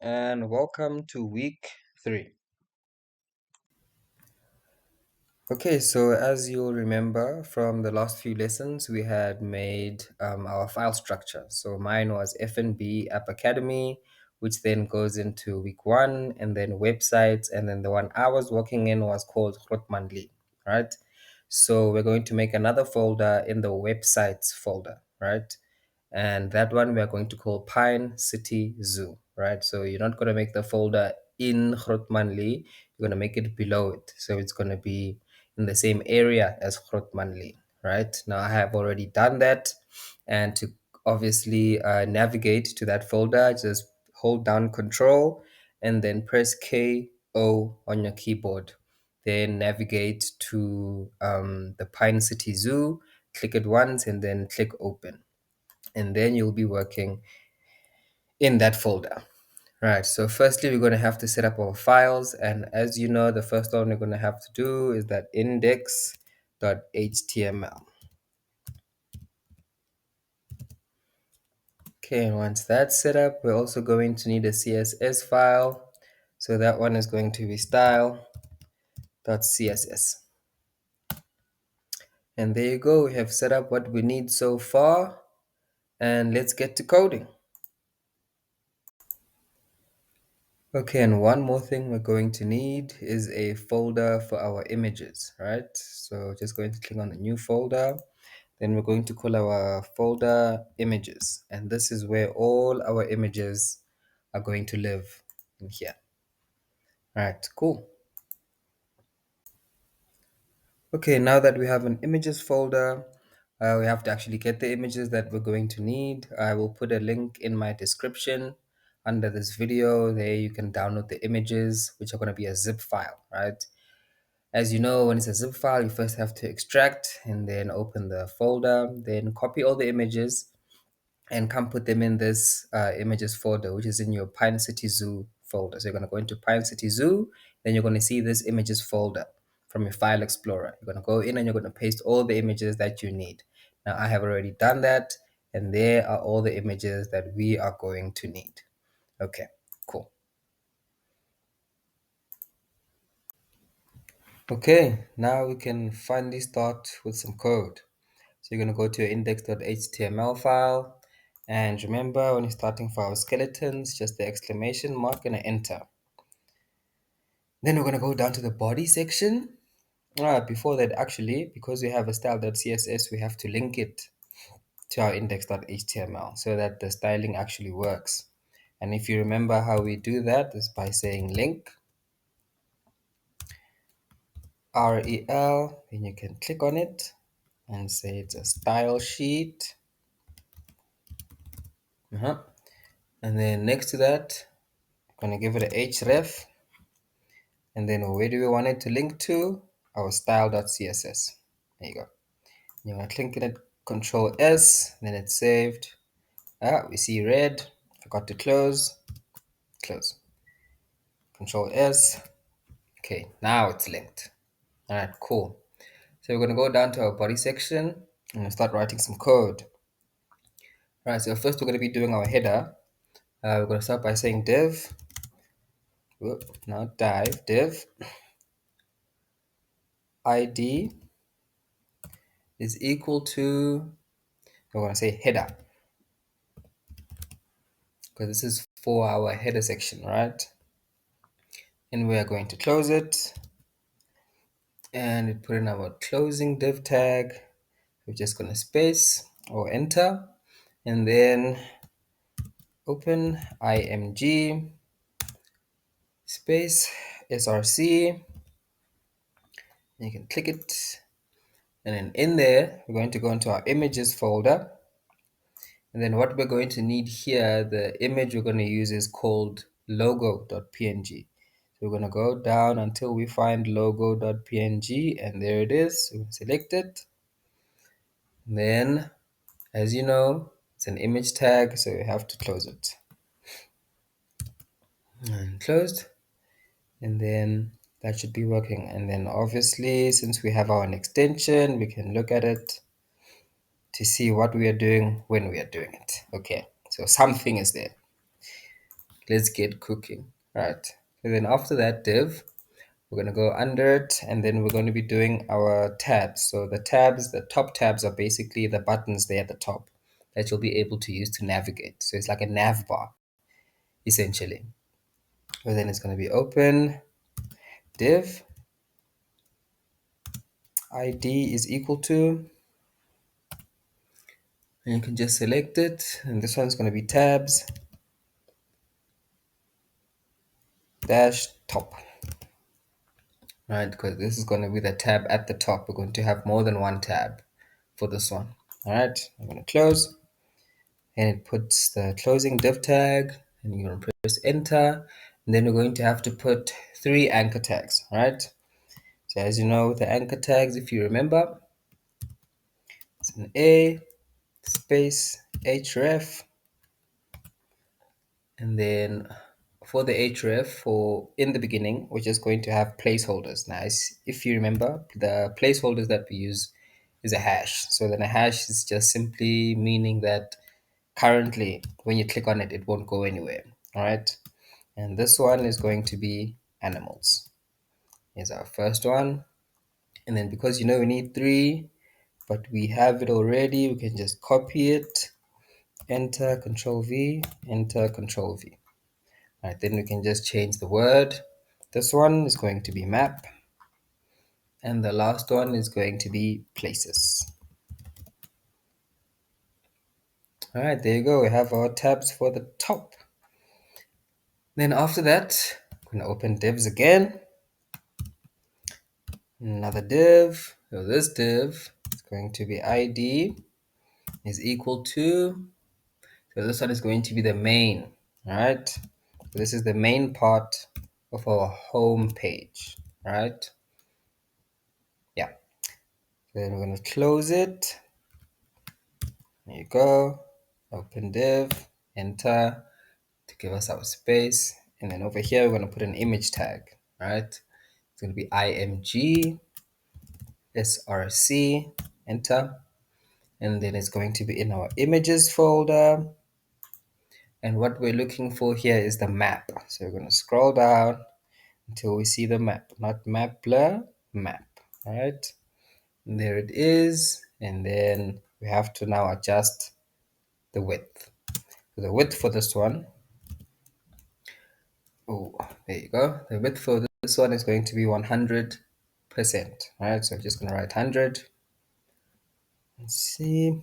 and welcome to week 3. Okay, so as you'll remember from the last few lessons, we had made our file structure. So mine was FNB App Academy, which then goes into week 1, and then websites, and then the one I was working in was called Grootmanli, right? So we're going to make another folder in the websites folder, right? And that one we are going to call Pine City Zoo, right? So you're not going to make the folder in Grootmanli, you're going to make it below it. So it's going to be in the same area as Grootmanli, right? Now I have already done that. And to obviously navigate to that folder, just hold down Control and then press KO on your keyboard. Then navigate to the Pine City Zoo, click it once and then click Open. And then you'll be working in that folder. Right, so firstly, we're going to have to set up our files. And as you know, the first one we're going to have to do is that index.html. Okay, and once that's set up, we're also going to need a CSS file. So that one is going to be style.css. And there you go, we have set up what we need so far. And let's get to coding. Okay, and one more thing we're going to need is a folder for our images, right? So just going to click on the new folder. Then we're going to call our folder images. And this is where all our images are going to live in here. All right, cool. Okay, now that we have an images folder, we have to actually get the images that we're going to need. I will put a link in my description under this video. There you can download the images, which are going to be a zip file, right? As you know, when it's a zip file, you first have to extract and then open the folder, then copy all the images and come put them in this images folder, which is in your Pine City Zoo folder. So you're going to go into Pine City Zoo, then you're going to see this images folder from your file explorer. You're going to go in and you're going to paste all the images that you need. Now I have already done that, and there are all the images that we are going to need. Okay, cool. Okay, now we can finally start with some code. So you're going to go to your index.html file. And remember, when you're starting for our skeletons, just the exclamation mark and an enter. Then we're going to go down to the body section. Before that, actually, because we have a style.css, we have to link it to our index.html so that the styling actually works. And if you remember how we do that is by saying link rel, then you can click on it and say it's a style sheet. And then next to that, I'm going to give it a href. And then where do we want it to link to? Our style.css. There you go. You're going to click it, Control S, then it's saved. We see red. Forgot to close. Close. Control S. Okay, now it's linked. All right, cool. So we're going to go down to our body section and start writing some code. All right, so first we're going to be doing our header. We're going to start by saying div. Div id is equal to, we're going to say header, because this is for our header section, right? And we are going to close it and put in our closing div tag. We're just going to space or enter and then open img space src. You can click it, and then in there we're going to go into our images folder. And then what we're going to need here, the image we're going to use is called logo.png. So we're going to go down until we find logo.png, and there it is. We select it. And then, as you know, it's an image tag, so we have to close it. And closed. And then that should be working. And then obviously, since we have our extension, we can look at it to see what we are doing when we are doing it. Okay, so something is there. Let's get cooking. Right. And then after that div, we're going to go under it, and then we're going to be doing our tabs. So the tabs, the top tabs are basically the buttons there at the top that you'll be able to use to navigate. So it's like a nav bar, essentially. And then it's going to be open div id is equal to, and you can just select it. And this one's going to be tabs dash top, right? Because this is going to be the tab at the top. We're going to have more than one tab for this one. All right, I'm going to close, and it puts the closing div tag, and you're going to press enter, and then we're going to have to put 3 anchor tags. All right, so as you know, with the anchor tags, if you remember, it's an a space href, and then for the href, for in the beginning, we're just going to have placeholders. Now, if you remember, the placeholders that we use is a hash. So then a hash is just simply meaning that currently when you click on it, it won't go anywhere. All right, and this one is going to be animals. Here's our first one, and then because you know we need 3, but we have it already, we can just copy it, enter, control V, enter, control V. All right, then we can just change the word. This one is going to be map, and the last one is going to be places. All right, there you go. We have our tabs for the top. Then after that, I'm going to open divs again. Another div. So this div is going to be id is equal to, so this one is going to be the main. All right, so this is the main part of our home page. All right, yeah. Then we're going to close it. There you go. Open div, enter to give us our space. And then over here, we're going to put an image tag, right? It's going to be img src, enter. And then it's going to be in our images folder. And what we're looking for here is the map. So we're going to scroll down until we see the map, not map blur, map, all right? And there it is. And then we have to now adjust the width. So the width for this one, oh, there you go. The width for this one is going to be 100%. All right, so I'm just going to write 100. Let's see.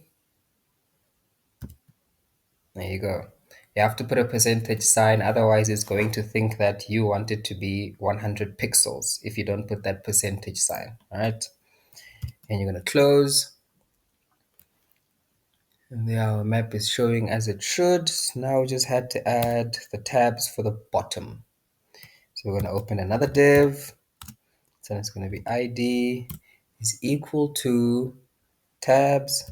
There you go. You have to put a percentage sign, otherwise it's going to think that you want it to be 100 pixels if you don't put that percentage sign. All right, and you're going to close. And there our map is showing as it should. Now we just had to add the tabs for the bottom. So we're going to open another div. So it's going to be id is equal to tabs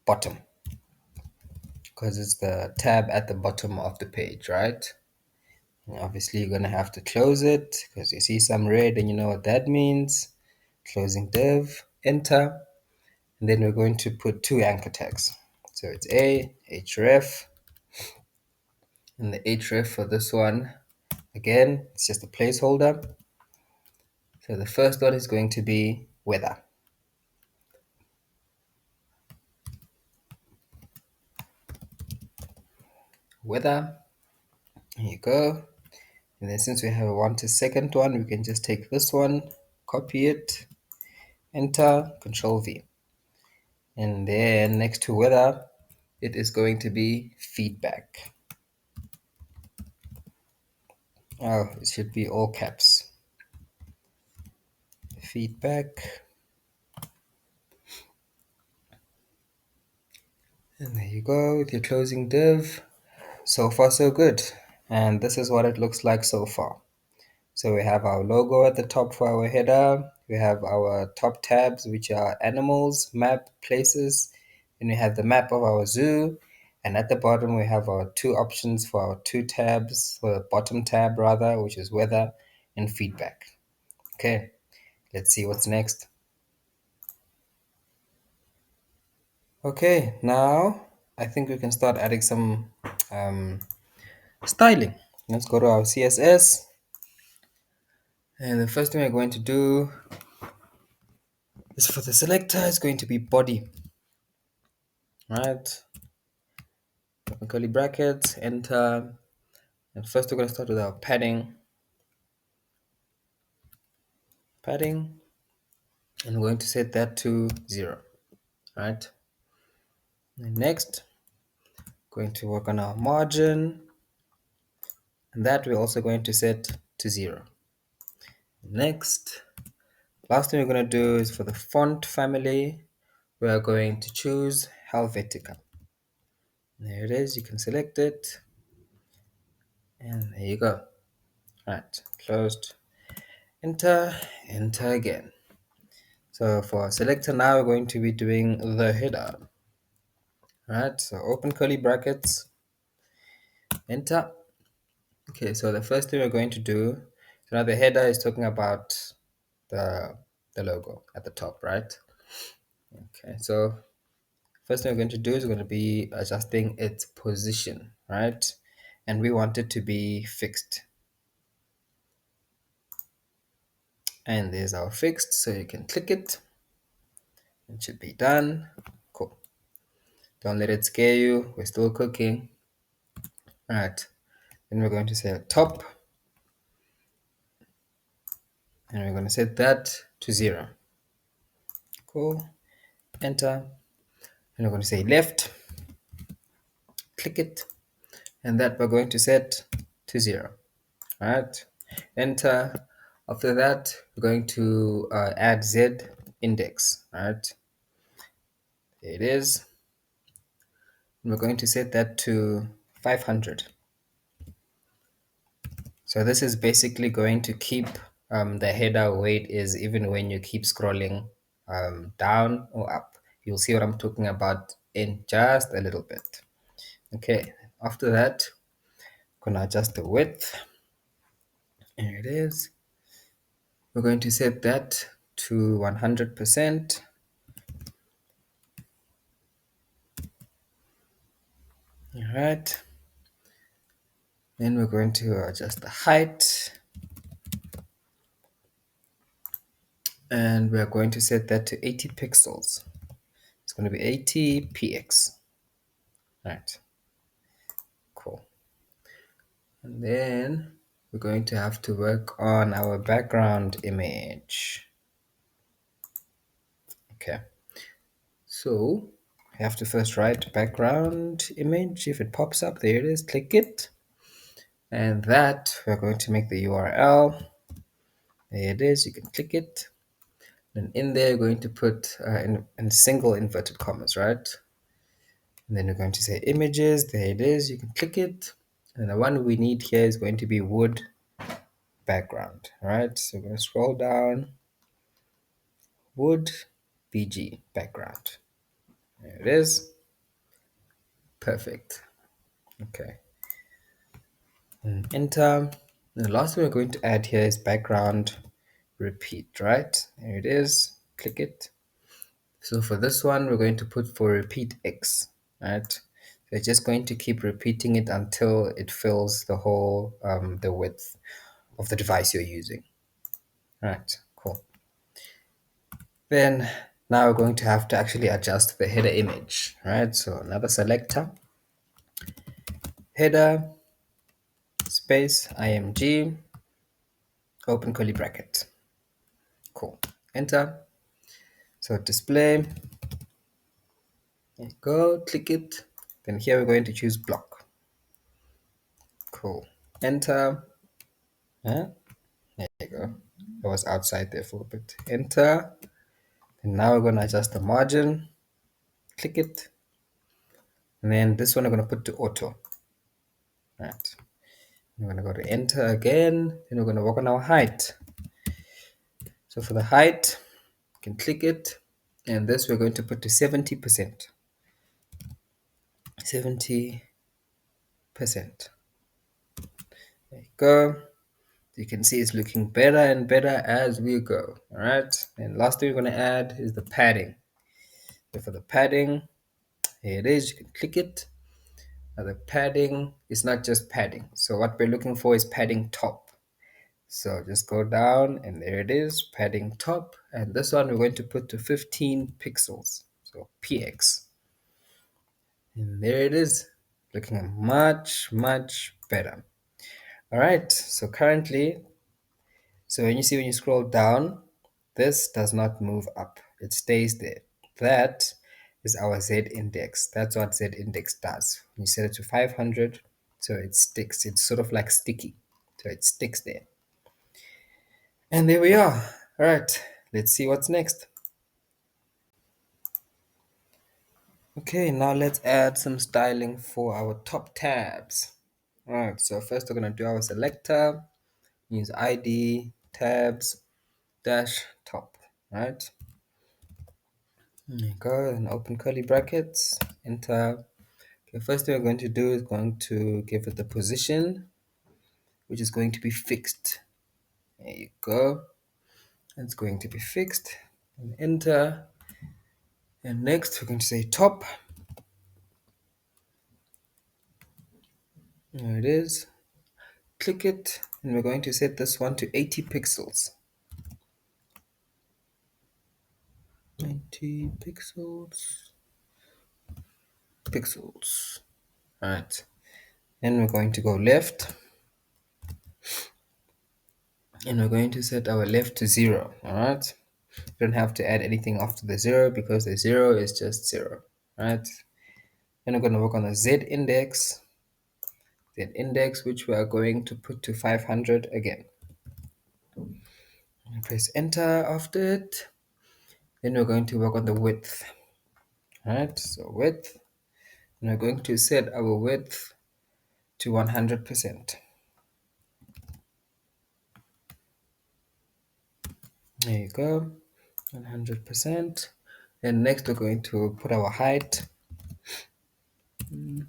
bottom, because it's the tab at the bottom of the page, right? And obviously you're going to have to close it because you see some red and you know what that means. Closing div, enter, and then we're going to put 2 anchor tags. So it's a href, and the href for this one, again, it's just a placeholder. So the first one is going to be weather. Weather, here you go. And then since we have a second one, we can just take this one, copy it, enter, control V. And then next to weather, it is going to be feedback. Oh, it should be all caps. Feedback. And there you go with your closing div. So far, so good. And this is what it looks like so far. So we have our logo at the top for our header. We have our top tabs, which are animals, map, places. And we have the map of our zoo. And at the bottom, we have our 2 options for our 2 tabs, for the bottom tab rather, which is weather and feedback. Okay, let's see what's next. Okay, now I think we can start adding some styling. Let's go to our CSS. And the first thing we're going to do is for the selector, it's going to be body. Right? Open curly brackets, enter. And first we're going to start with our padding. Padding. And we're going to set that to 0. Right? And next, going to work on our margin. And that we're also going to set to 0. Next, last thing we're going to do is for the font family, we are going to choose Helvetica. There it is, you can select it. And there you go. Right, closed. Enter, enter again. So for our selector now, we're going to be doing the header. Right, so open curly brackets, enter. Okay, so the first thing we're going to do, so now the header is talking about the, the logo at the top, right? Okay, so first thing we're going to do is we're going to be adjusting its position, right? And we want it to be fixed. And there's our fixed, so you can click it. It should be done. Cool. Don't let it scare you. We're still cooking. All right. Then we're going to say top. And we're going to set that to 0. Cool. Enter. And we're going to say left. Click it. And that we're going to set to 0. All right. Enter. After that, we're going to add Z index. All right. There it is. And we're going to set that to 500. So this is basically going to keep the header where it is even when you keep scrolling down or up. You'll see what I'm talking about in just a little bit. Okay, after that, I'm gonna adjust the width. Here it is. We're going to set that to 100%. All right. Then we're going to adjust the height. And we're going to set that to 80 pixels. It's going to be 80 px. All right. Cool. And then we're going to have to work on our background image. Okay. So I have to first write background image. If it pops up, there it is. Click it. And that we're going to make the URL. There it is. You can click it. And in there, you're going to put in single inverted commas, right? And then we're going to say images. There it is. You can click it. And the one we need here is going to be wood background. All right. So we're going to scroll down. Wood BG background. There it is. Perfect. Okay. And enter. And the last thing we're going to add here is background repeat, right? There it is. Click it. So for this one, we're going to put for repeat X, right? So it's just going to keep repeating it until it fills the whole, the width of the device you're using. Right, cool. Then now we're going to have to actually adjust the header image, right? So another selector, header, space, img, open curly bracket. Cool. Enter. So display, there you go, click it. Then here we're going to choose block. Cool. Enter. There you go. I was outside there for a bit. Enter. And now we're going to adjust the margin. Click it. And then this one I'm going to put to auto. Right. We're going to go to enter again. Then we're going to work on our height. So for the height, you can click it. And this we're going to put to 70%. 70%. There you go. You can see it's looking better and better as we go. All right. And last thing we're going to add is the padding. So for the padding, here it is. You can click it. Now the padding is not just padding. So what we're looking for is padding top. So just go down and there it is, padding top. And this one we're going to put to 15 pixels. So px. And there it is, looking much, much better. All right, so currently, so when you scroll down, this does not move up. It stays there. That is our Z index. That's what Z index does. When you set it to 500, so it sticks. It's sort of like sticky. So it sticks there. And there we are. All right, let's see what's next. Okay, now let's add some styling for our top tabs. All right, so first we're gonna do our selector, use ID, tabs, dash, top, right? There you go, and open curly brackets, enter. Okay, first thing we're going to do is going to give it the position, which is going to be fixed. There you go. It's going to be fixed, and enter. And next we're going to say top. There it is. Click it, and we're going to set this one to 80 pixels. 90 pixels. All right. Then we're going to go left, and we're going to set our left to 0. All right. You don't have to add anything after the 0 because the 0 is just 0. All right. Then we're going to work on the Z index, which we are going to put to 500 again. And press enter after it. Then we're going to work on the width. All right. So width, and we're going to set our width to 100%. There you go, 100%. And next we're going to put our height. And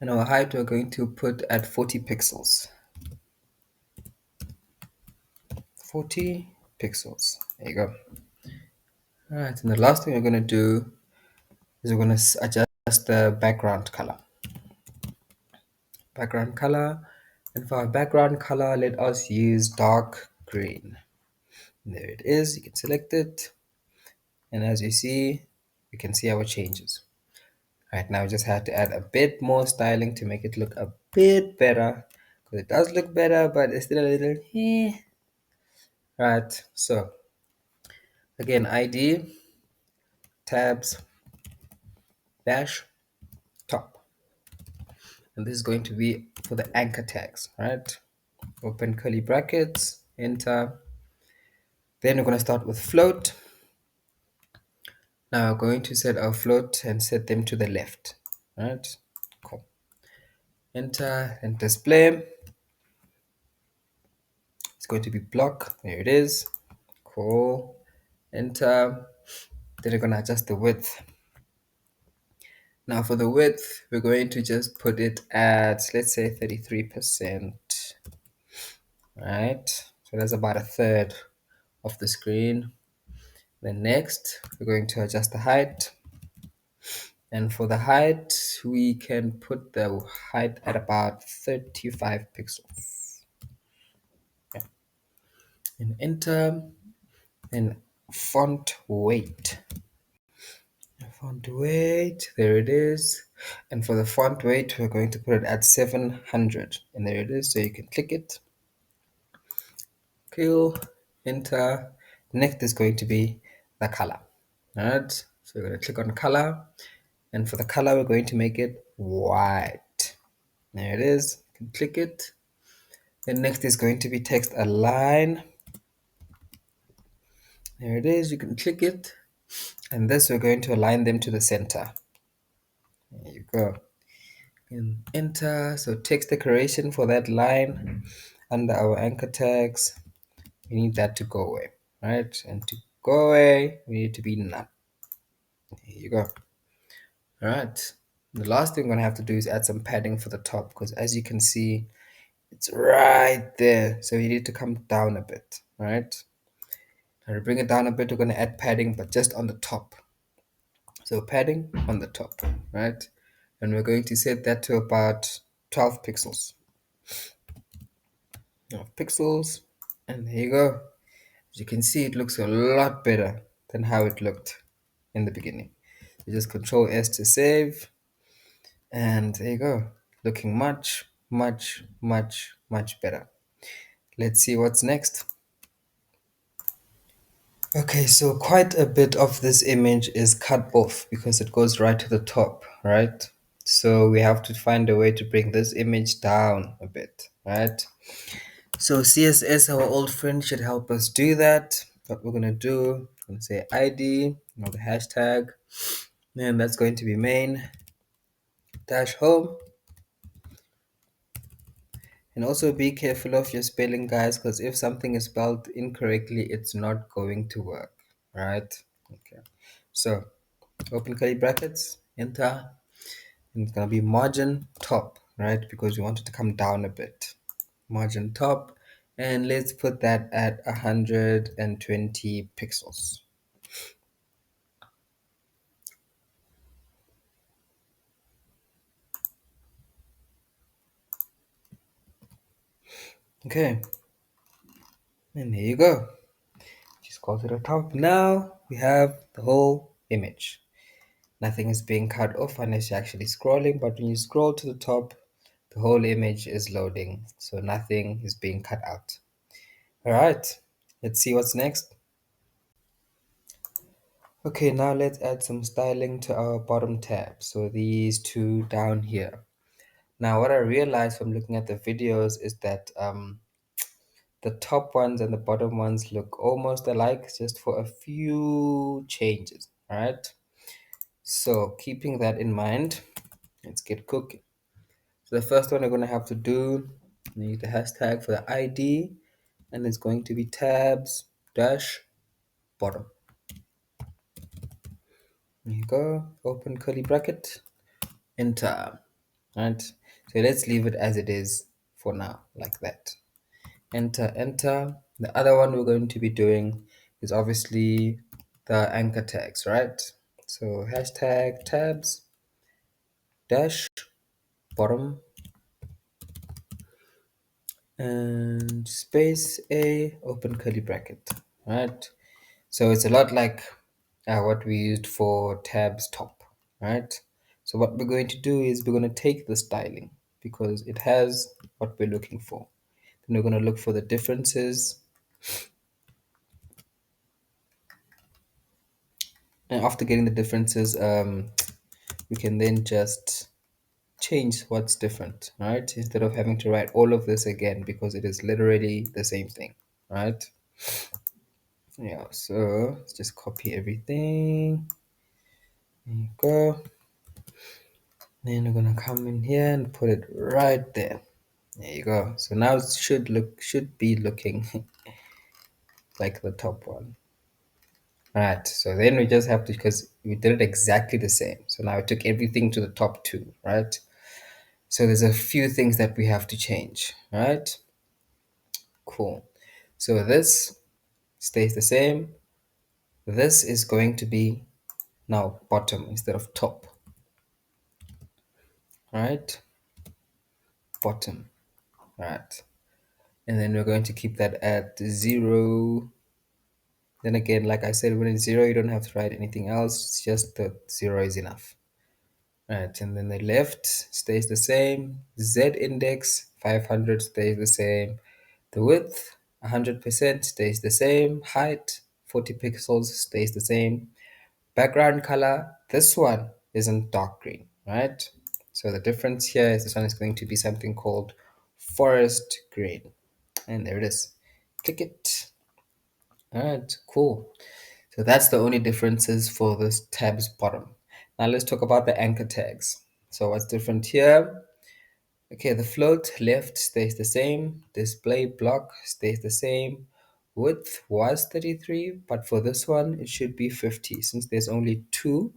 our height we're going to put at 40 pixels. 40 pixels. There you go. All right, and the last thing we're going to do is we're going to adjust the background color. And for our background color, let us use dark green. And there it is. You can select it, and as you see, you can see our changes. All right, now we just have to add a bit more styling to make it look a bit better, because it does look better, but it's still a little Right, so again, ID, tabs, dash, top. And this is going to be for the anchor tags, right? Open curly brackets, enter. Then we're going to start with float. Now we're going to set our float and set them to the left, right? Cool. Enter and display. It's going to be block. There it is. Cool. Enter. Then we're going to adjust the width. Now for the width, we're going to just put it at, let's say, 33%. Right? So that's about a third of the screen. Then next, we're going to adjust the height. And for the height, we can put the height at about 35 pixels. Yeah. And enter. And font weight. Font weight, there it is. And for the font weight, we're going to put it at 700. And there it is. So you can click it. Cool. Enter. Next is going to be the color. Alright. So we're going to click on color. And for the color, we're going to make it white. There it is. You can click it. Then next is going to be text align. There it is. You can click it. And this, we're going to align them to the center. There you go. And enter. So text decoration for that line under our anchor tags, we need that to go away, right? And to go away, we need to be none. There you go. All right. The last thing we're gonna have to do is add some padding for the top, because as you can see, it's right there. So you need to come down a bit, right? Now to bring it down a bit, we're gonna add padding, but just on the top. So padding on the top, right? And we're going to set that to about 12 pixels. 12 pixels, and there you go. As you can see, it looks a lot better than how it looked in the beginning. You just Control S to save, and there you go. Looking much, much, much, much better. Let's see what's next. Okay, so quite a bit of this image is cut off because it goes right to the top, right? So we have to find a way to bring this image down a bit, right? So CSS, our old friend, should help us do that. What we're gonna do, I'm gonna say ID, the hashtag, and that's going to be main dash home. And also be careful of your spelling, guys, because if something is spelled incorrectly, it's not going to work, right? Okay, so open curly brackets, enter, and it's gonna be margin top, right? Because we want it to come down a bit. Margin top, and let's put that at 120 pixels. Okay, and there you go. Just go to the top. Now we have the whole image. Nothing is being cut off unless you're actually scrolling, but when you scroll to the top, the whole image is loading, so nothing is being cut out. All right, let's see what's next. Okay, now let's add some styling to our bottom tab. So these two down here. Now what I realized from looking at the videos is that the top ones and the bottom ones look almost alike, just for a few changes. All right, so keeping that in mind, let's get cooking. So the first one we're going to have to do, need the hashtag for the ID, and it's going to be tabs dash bottom. There you go, open curly bracket, enter. Right, so let's leave it as it is for now, like that. Enter, enter. The other one we're going to be doing is obviously the anchor tags, right? So hashtag tabs dash bottom and space a open curly bracket, right? So it's a lot like what we used for tabs top, right? So what we're going to do is we're going to take the styling because it has what we're looking for. Then we're going to look for the differences, and after getting the differences, we can then just change what's different, right? Instead of having to write all of this again because it is literally the same thing, right? Yeah, so let's just copy everything. There you go. Then we're gonna come in here and put it right there. There you go. So now it should be looking like the top one. Right. So then we just have to, because we did it exactly the same. So now I took everything to the top two, right? So there's a few things that we have to change, right? Cool. So this stays the same. This is going to be now bottom instead of top, right? Bottom, right? And then we're going to keep that at 0. Then again, like I said, when it's 0, you don't have to write anything else. It's just the 0 is enough. Right, and then the left stays the same. Z index 500 stays the same. The width 100% stays the same. Height 40 pixels stays the same. Background color, this one isn't dark green, right? So the difference here is this one is going to be something called forest green. And there it is. Click it. All right, cool. So that's the only differences for this tab's bottom. Now let's talk about the anchor tags. So what's different here? Okay, the float left stays the same. Display block stays the same. Width was 33, but for this one, it should be 50 since there's only two.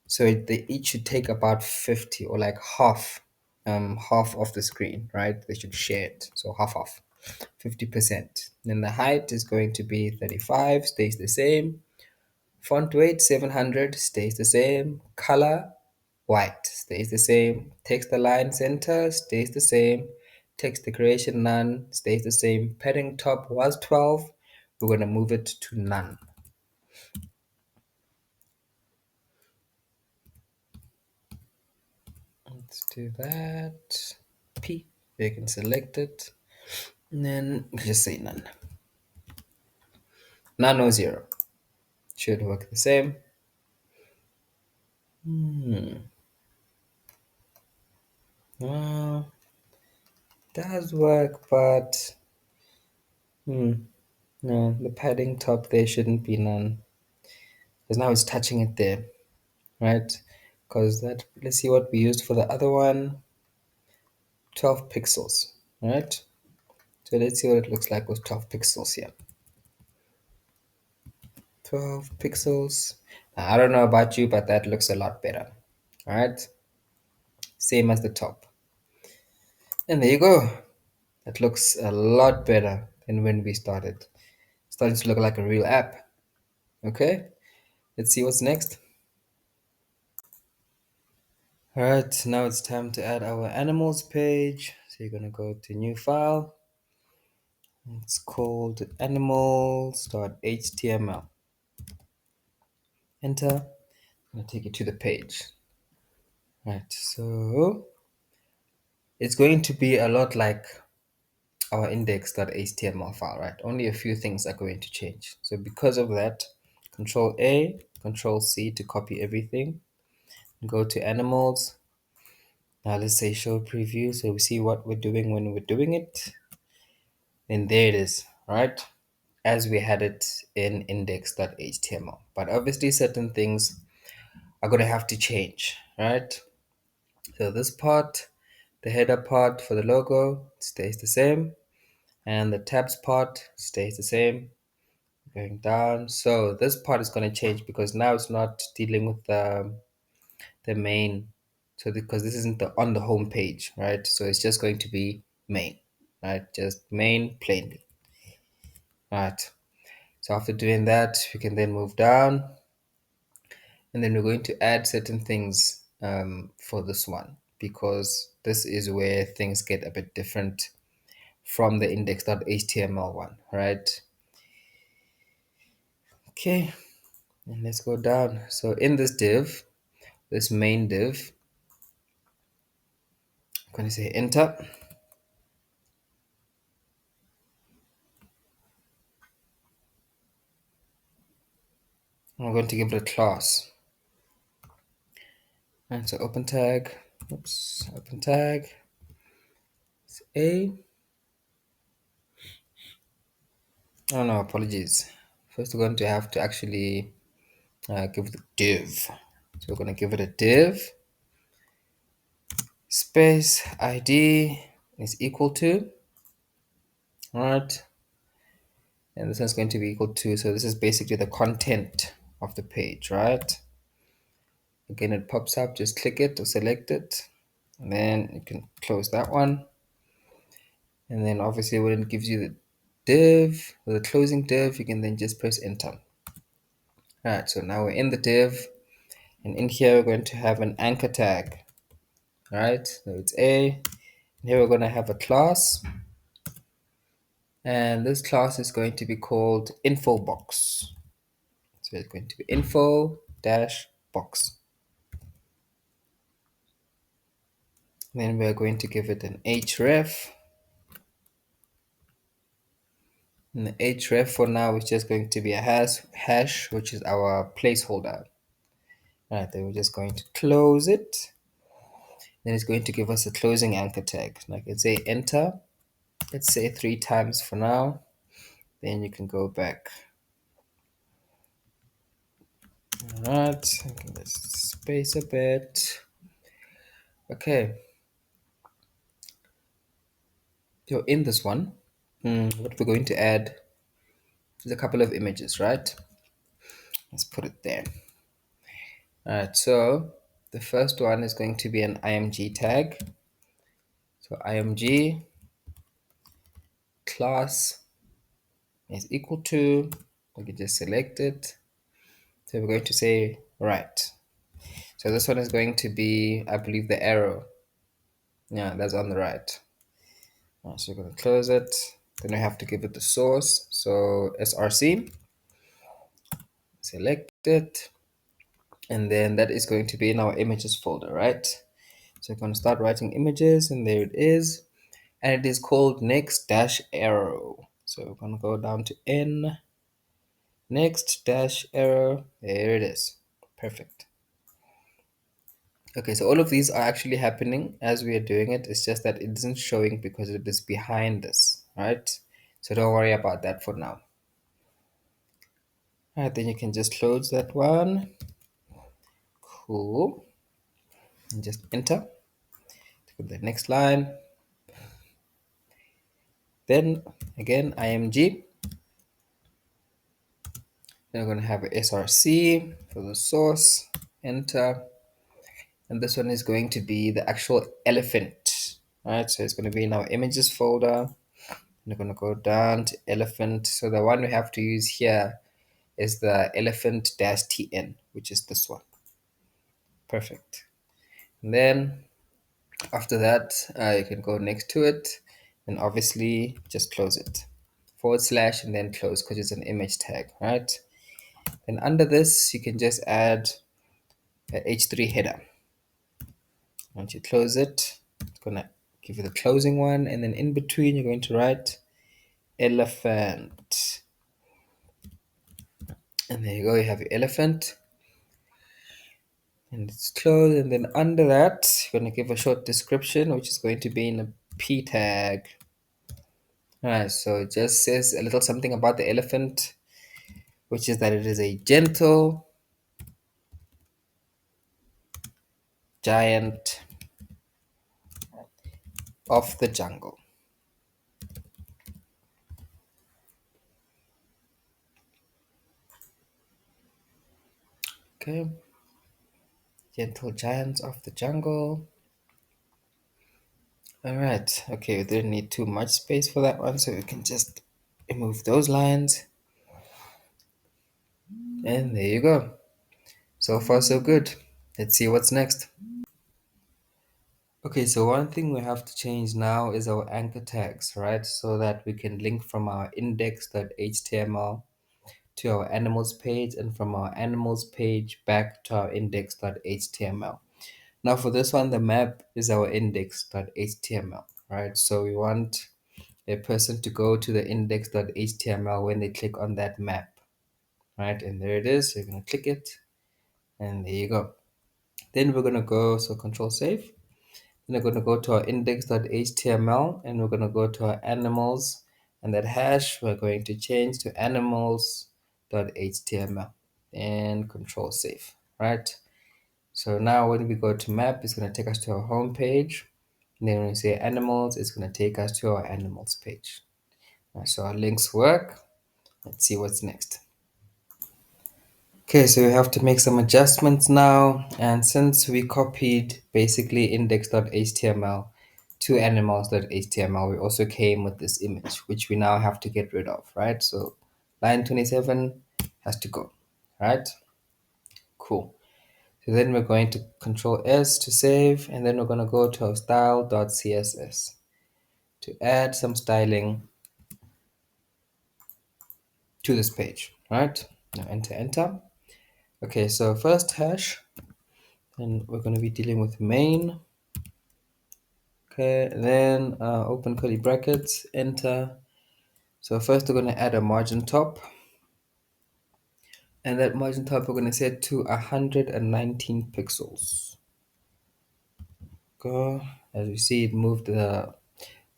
So they each should take about 50 or like half of the screen, right? They should share it. So half, 50%. Then the height is going to be 35, stays the same. Font weight 700 stays the same. Color white stays the same. Text align center stays the same. Text decoration none stays the same. Padding top was 12. We're going to move it to none. Let's do that. P. You can select it. And then we just say none. None or zero. Should work the same. Well, does work, but no, the padding top there shouldn't be none. Because now it's touching it there, right? Because that, let's see what we used for the other one. 12 pixels, right? So let's see what it looks like with 12 pixels here. 12 pixels. Now, I don't know about you, but that looks a lot better. All right. Same as the top. And there you go. That looks a lot better than when we started. It's starting to look like a real app. Okay. Let's see what's next. All right. Now it's time to add our animals page. So you're going to go to new file. It's called animals.html. Enter. I'm going to take you to the page. Right. So it's going to be a lot like our index.html file, right? Only a few things are going to change. So because of that, Control A, Control C to copy everything. Go to animals. Now let's say show preview so we see what we're doing when we're doing it. And there it is, right? As we had it in index.html. But obviously certain things are going to have to change, right? So this part, the header part for the logo stays the same. And the tabs part stays the same. Going down. So this part is going to change because now it's not dealing with the main. So because this isn't on the home page, right? So it's just going to be main, right? Just main plainly. Right. So after doing that, we can then move down, and then we're going to add certain things for this one because this is where things get a bit different from the index.html one, right? Okay, and let's go down. So in this div, this main div, I'm going to say enter. I'm going to give it a class. And so open tag, open tag, it's A. Oh no, apologies. First we're going to have to actually give the div. So we're going to give it a div space ID is equal to, right? And this is going to be equal to, so this is basically the content of the page, right? Again, it pops up, just click it or select it, and then you can close that one. And then obviously when it gives you the div or the closing div, you can then just press enter. All right, so now we're in the div, and in here we're going to have an anchor tag. All right, so it's A, and here we're going to have a class, and this class is going to be called info box. So it's going to be info dash box. Then we're going to give it an href. And the href for now is just going to be a hash, which is our placeholder. All right, then we're just going to close it. Then it's going to give us a closing anchor tag. And I can say enter. Let's say 3 times for now. Then you can go back. All right, let's space a bit. Okay. So in this one, what we're going to add is a couple of images, right? Let's put it there. All right, so the first one is going to be an img tag. So img class is equal to, we can just select it. So we're going to say right. So this one is going to be, I believe, the arrow. Yeah, that's on the right. So you're going to close it. Then you have to give it the source. So src, select it, and then that is going to be in our images folder, right? So you're going to start writing images, and there it is. And it is called next dash arrow. So we're going to go down to N, next dash arrow. There it is. Perfect. Okay, so all of these are actually happening as we are doing it. It's just that it isn't showing because it is behind us, right? So don't worry about that for now. All right, then you can just close that one. Cool. And just enter. To the next line. Then again, img. Then we're going to have a src for the source. Enter. And this one is going to be the actual elephant. All right, so it's going to be in our images folder. We're going to go down to elephant. So the one we have to use here is the elephant-tn, which is this one. Perfect. And then after that, you can go next to it, and obviously just close it. / and then close because it's an image tag, right? Then under this, you can just add a h3 header. Once you close it, it's gonna give you the closing one, and then in between, you're going to write elephant. And there you go, you have your elephant. And it's closed, and then under that, you're going to give a short description, which is going to be in a p tag. Alright, so it just says a little something about the elephant, which is that it is a gentle giant of the jungle. Okay, gentle giants of the jungle. All right, okay, we didn't need too much space for that one, so we can just remove those lines. And there you go. So far, so good. Let's see what's next. Okay, so one thing we have to change now is our anchor tags, right? So that we can link from our index.html to our animals page, and from our animals page back to our index.html. Now for this one, the map is our index.html, right? So we want a person to go to the index.html when they click on that map, right? And there it is. You're going to click it, and there you go. Then we're going to go, so control save. Then we're going to go to our index.html, and we're going to go to our animals, and that hash we're going to change to animals.html, and control save, right? So now when we go to map, it's going to take us to our home page. And then when we say animals, it's going to take us to our animals page. Right, so our links work. Let's see what's next. Okay, so we have to make some adjustments now. And since we copied basically index.html to animals.html, we also came with this image, which we now have to get rid of, right? So line 27 has to go, right? Cool. So then we're going to control S to save, and then we're going to go to our style.css to add some styling to this page, right? Now enter. Okay, so first hash, and we're going to be dealing with main. Okay, then open curly brackets, enter. So first we're going to add a margin top, and that margin top we're going to set to 119 pixels. Go, as you see, it moved the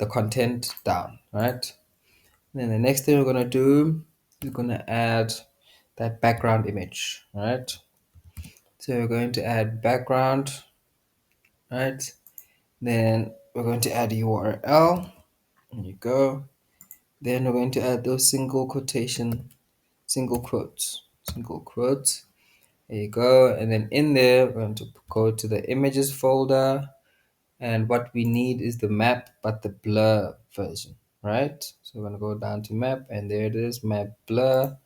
content down, right? And then the next thing we're going to do is going to add that background image, right? So we're going to add background, right? Then we're going to add URL. There you go. Then we're going to add those single quotes. There you go. And then in there, we're going to go to the images folder. And what we need is the map, but the blur version, right? So we're going to go down to map, and there it is, map blur.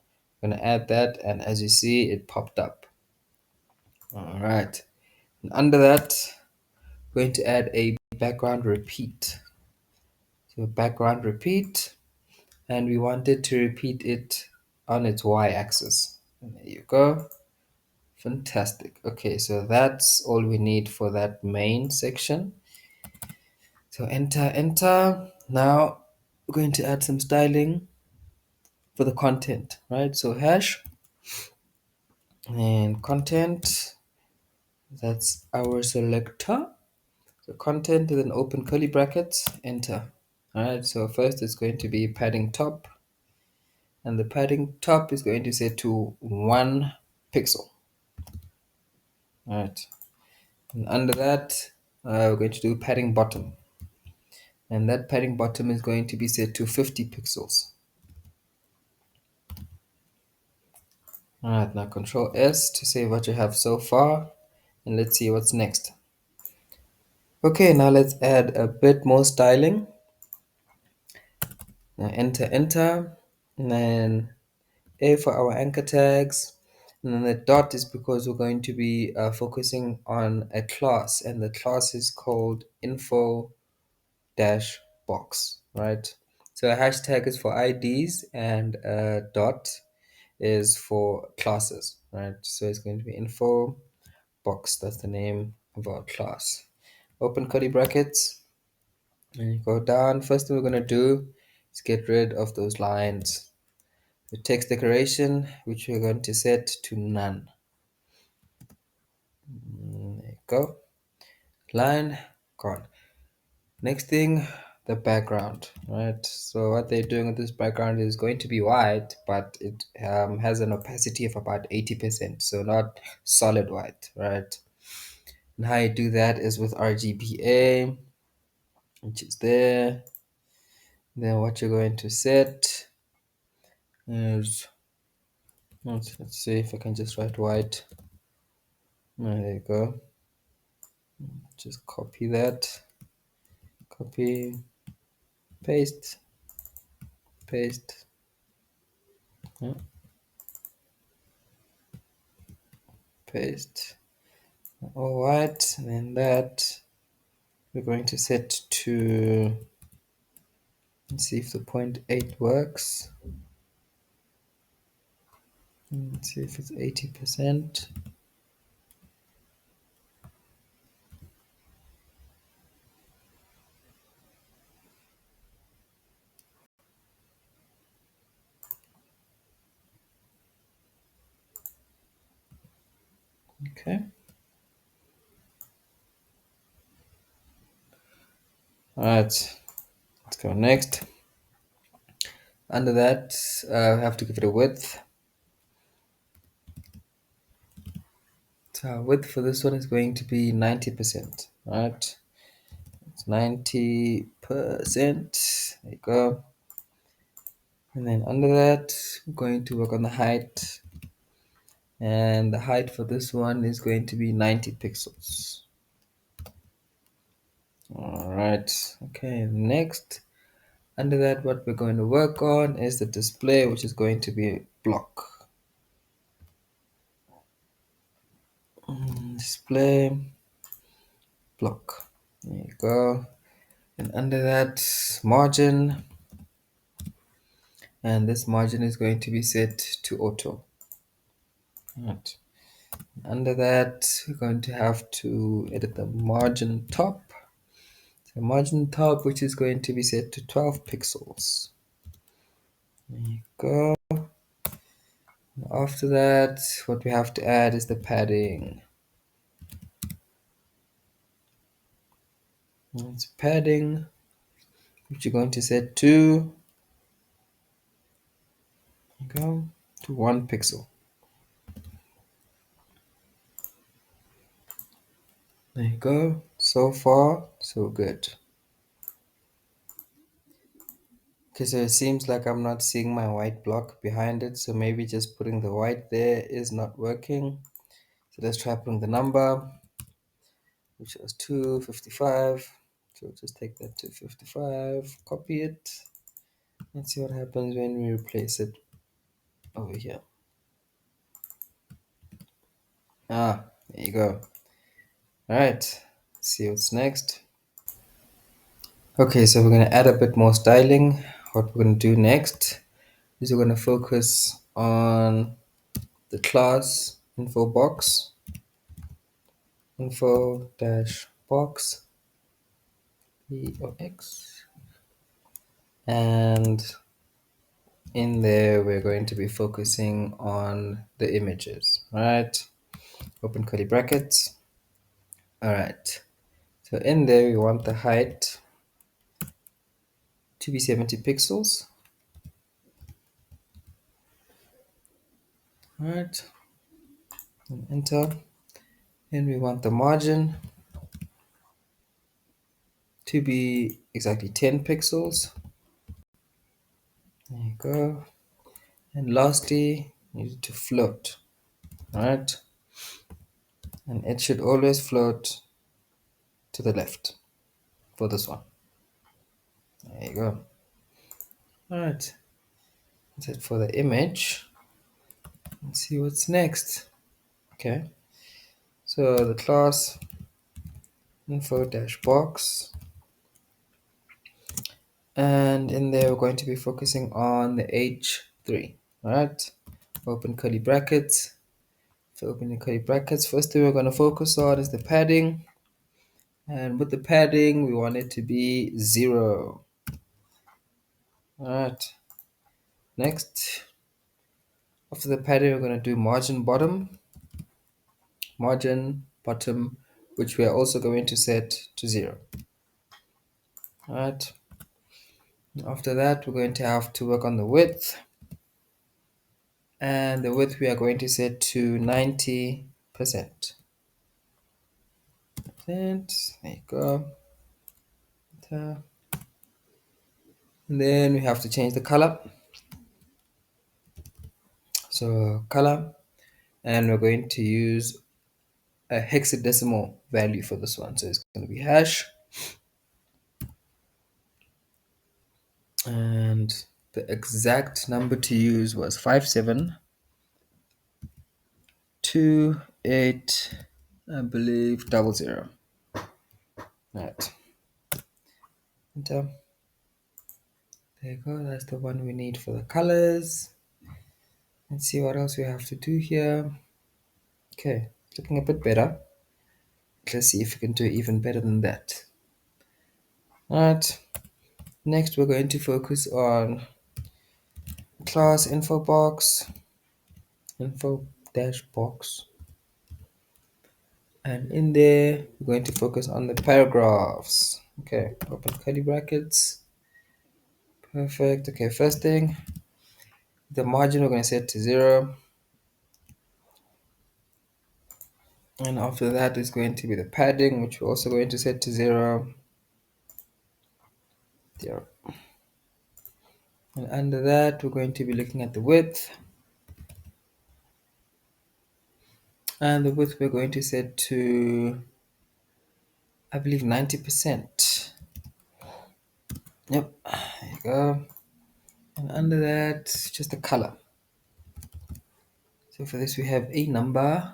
I'm going to add that, and as you see, it popped up. All right. And under that, we're going to add a background repeat. So background repeat, and we wanted to repeat it on its y-axis. And there you go. Fantastic. Okay, so that's all we need for that main section. So enter. Now we're going to add some styling for the content, right? So hash and content, that's our selector. So content is an open curly brackets, enter. All right, so first it's going to be padding top, and the padding top is going to set to 1 pixel. All right, and under that, we're going to do padding bottom, and that padding bottom is going to be set to 50 pixels. All right, now Control S to save what you have so far, and let's see what's next. Okay, now let's add a bit more styling. Now enter, and then A for our anchor tags, and then the dot is because we're going to be focusing on a class, and the class is called info dash box, right? So a hashtag is for IDs, and a dot is for classes, right? So it's going to be info box, that's the name of our class. Open curly brackets, and you go down. First thing we're going to do is get rid of those lines. The text decoration, which we're going to set to none. There you go. Line gone. Next thing, the background, right? So what they're doing with this background is going to be white, but it has an opacity of about 80%, so not solid white, right? And how you do that is with RGBA, which is there. Then what you're going to set is, let's see if I can just write white. There you go. Just copy that. Copy, paste, paste. Yeah, paste. All right, and then that we're going to set to, let's see if the 0.8 works. Let's see if it's 80%. Okay. All right, let's go next. Under that, we have to give it a width. So our width for this one is going to be 90%, right? It's 90%. There you go. And then under that, we're going to work on the height. And the height for this one is going to be 90 pixels. All right. Okay, next. Under that, what we're going to work on is the display, which is going to be block. Display block. There you go. And under that, margin. And this margin is going to be set to auto. Right. Under that, we're going to have to edit the margin top. The margin top, which is going to be set to 12 pixels. There you go. After that, what we have to add is the padding. It's padding, which you're going to set to, go to 1 pixel. There you go. So far, so good. Okay, so it seems like I'm not seeing my white block behind it, so maybe just putting the white there is not working. So let's try putting the number, which was 255. So just take that 255, copy it. Let's see what happens when we replace it over here. Ah, there you go. All right, see what's next. Okay, so we're going to add a bit more styling. What we're going to do next is we're going to focus on the class info box, info dash box, box, and in there we're going to be focusing on the images, right? Open curly brackets. All right, so in there we want the height to be 70 pixels. All right, and enter. And we want the margin to be exactly 10 pixels. There you go. And lastly, you need to float, right? And it should always float to the left for this one. There you go. All right, that's it for the image. Let's see what's next. Okay, so the class info dash box, and in there we're going to be focusing on the h3, right? Open curly brackets. So open the curly brackets. First thing we're going to focus on is the padding, and with the padding we want it to be 0. All right, next, after the padding we're going to do margin bottom, which we are also going to set to 0. All right, after that we're going to have to work on the width, and the width we are going to set to 90%. There you go. And then we have to change the color. So color, and we're going to use a hexadecimal value for this one. So it's going to be hash, and the exact number to use was 5728, I believe, 00. Right. Enter. There you go. That's the one we need for the colors. Let's see what else we have to do here. Okay, looking a bit better. Let's see if we can do even better than that. Alright, next we're going to focus on class info box, info dash box, and in there we're going to focus on the paragraphs. Okay, open curly brackets. Perfect. Okay, first thing, the margin we're going to set to 0, and after that is going to be the padding, which we're also going to set to 0. 0. And under that we're going to be looking at the width, and the width we're going to set to, I believe, 90%. Yep, there you go. And under that, just the color. So for this we have a number.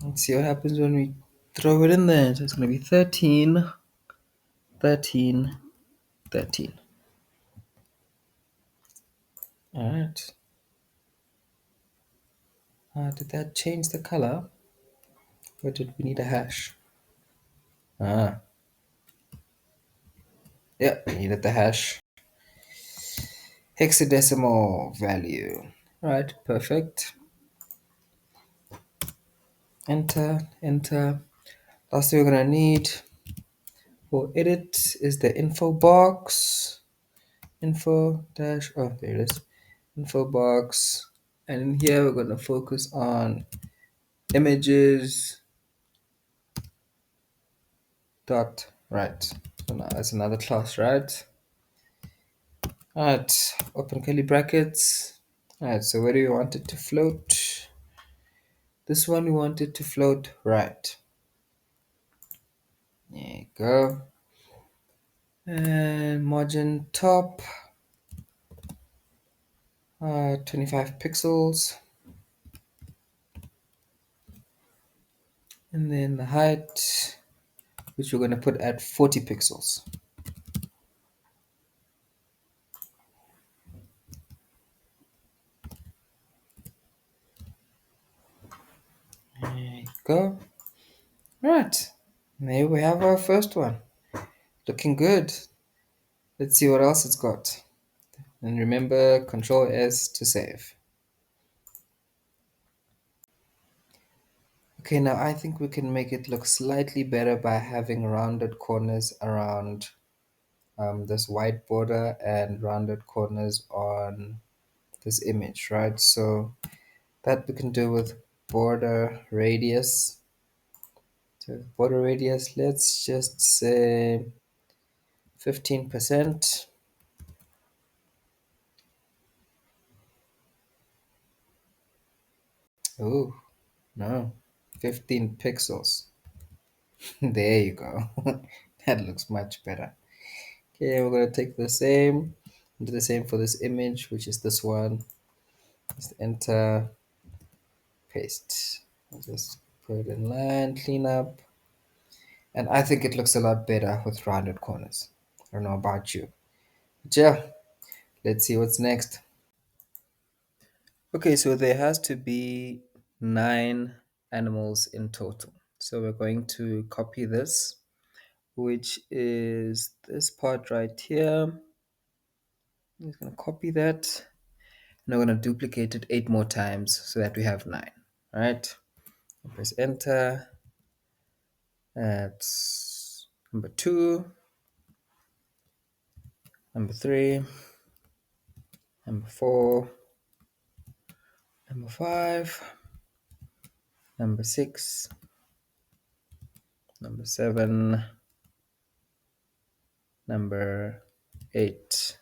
Let's see what happens when we throw it in there. So it's going to be 13, 13, 13. Alright. Did that change the color? Or did we need a hash? Ah, yeah, we needed the hash. Hexadecimal value. Right, perfect. Enter, enter. Last thing we're going to need for edit is the info box. Info dash, oh, there it is. Info box. And in here, we're going to focus on images dot right. So now that's another class, right? All right, open curly brackets. All right, so where do we want it to float? This one we want it to float right. There you go. And margin top, 25 pixels. And then the height, which we're going to put at 40 pixels. There you go. Right. There we have our first one. Looking good. Let's see what else it's got. And remember, Control S to save. Okay, now I think we can make it look slightly better by having rounded corners around this white border and rounded corners on this image, right? So that we can do with border radius. So border radius, let's just say 15%. Oh, no, 15 pixels. There you go. That looks much better. Okay, we're going to take the same, do the same for this image, which is this one. Just enter, paste. I'll just put it in line, clean up. And I think it looks a lot better with rounded corners. I don't know about you. But yeah, let's see what's next. Okay, so there has to be 9 animals in total. So we're going to copy this, which is this part right here. I'm just going to copy that. And we're going to duplicate it 8 more times so that we have 9. All right. Press enter. That's number 2, number 3, number 4, number 5, number 6, number 7, number 8,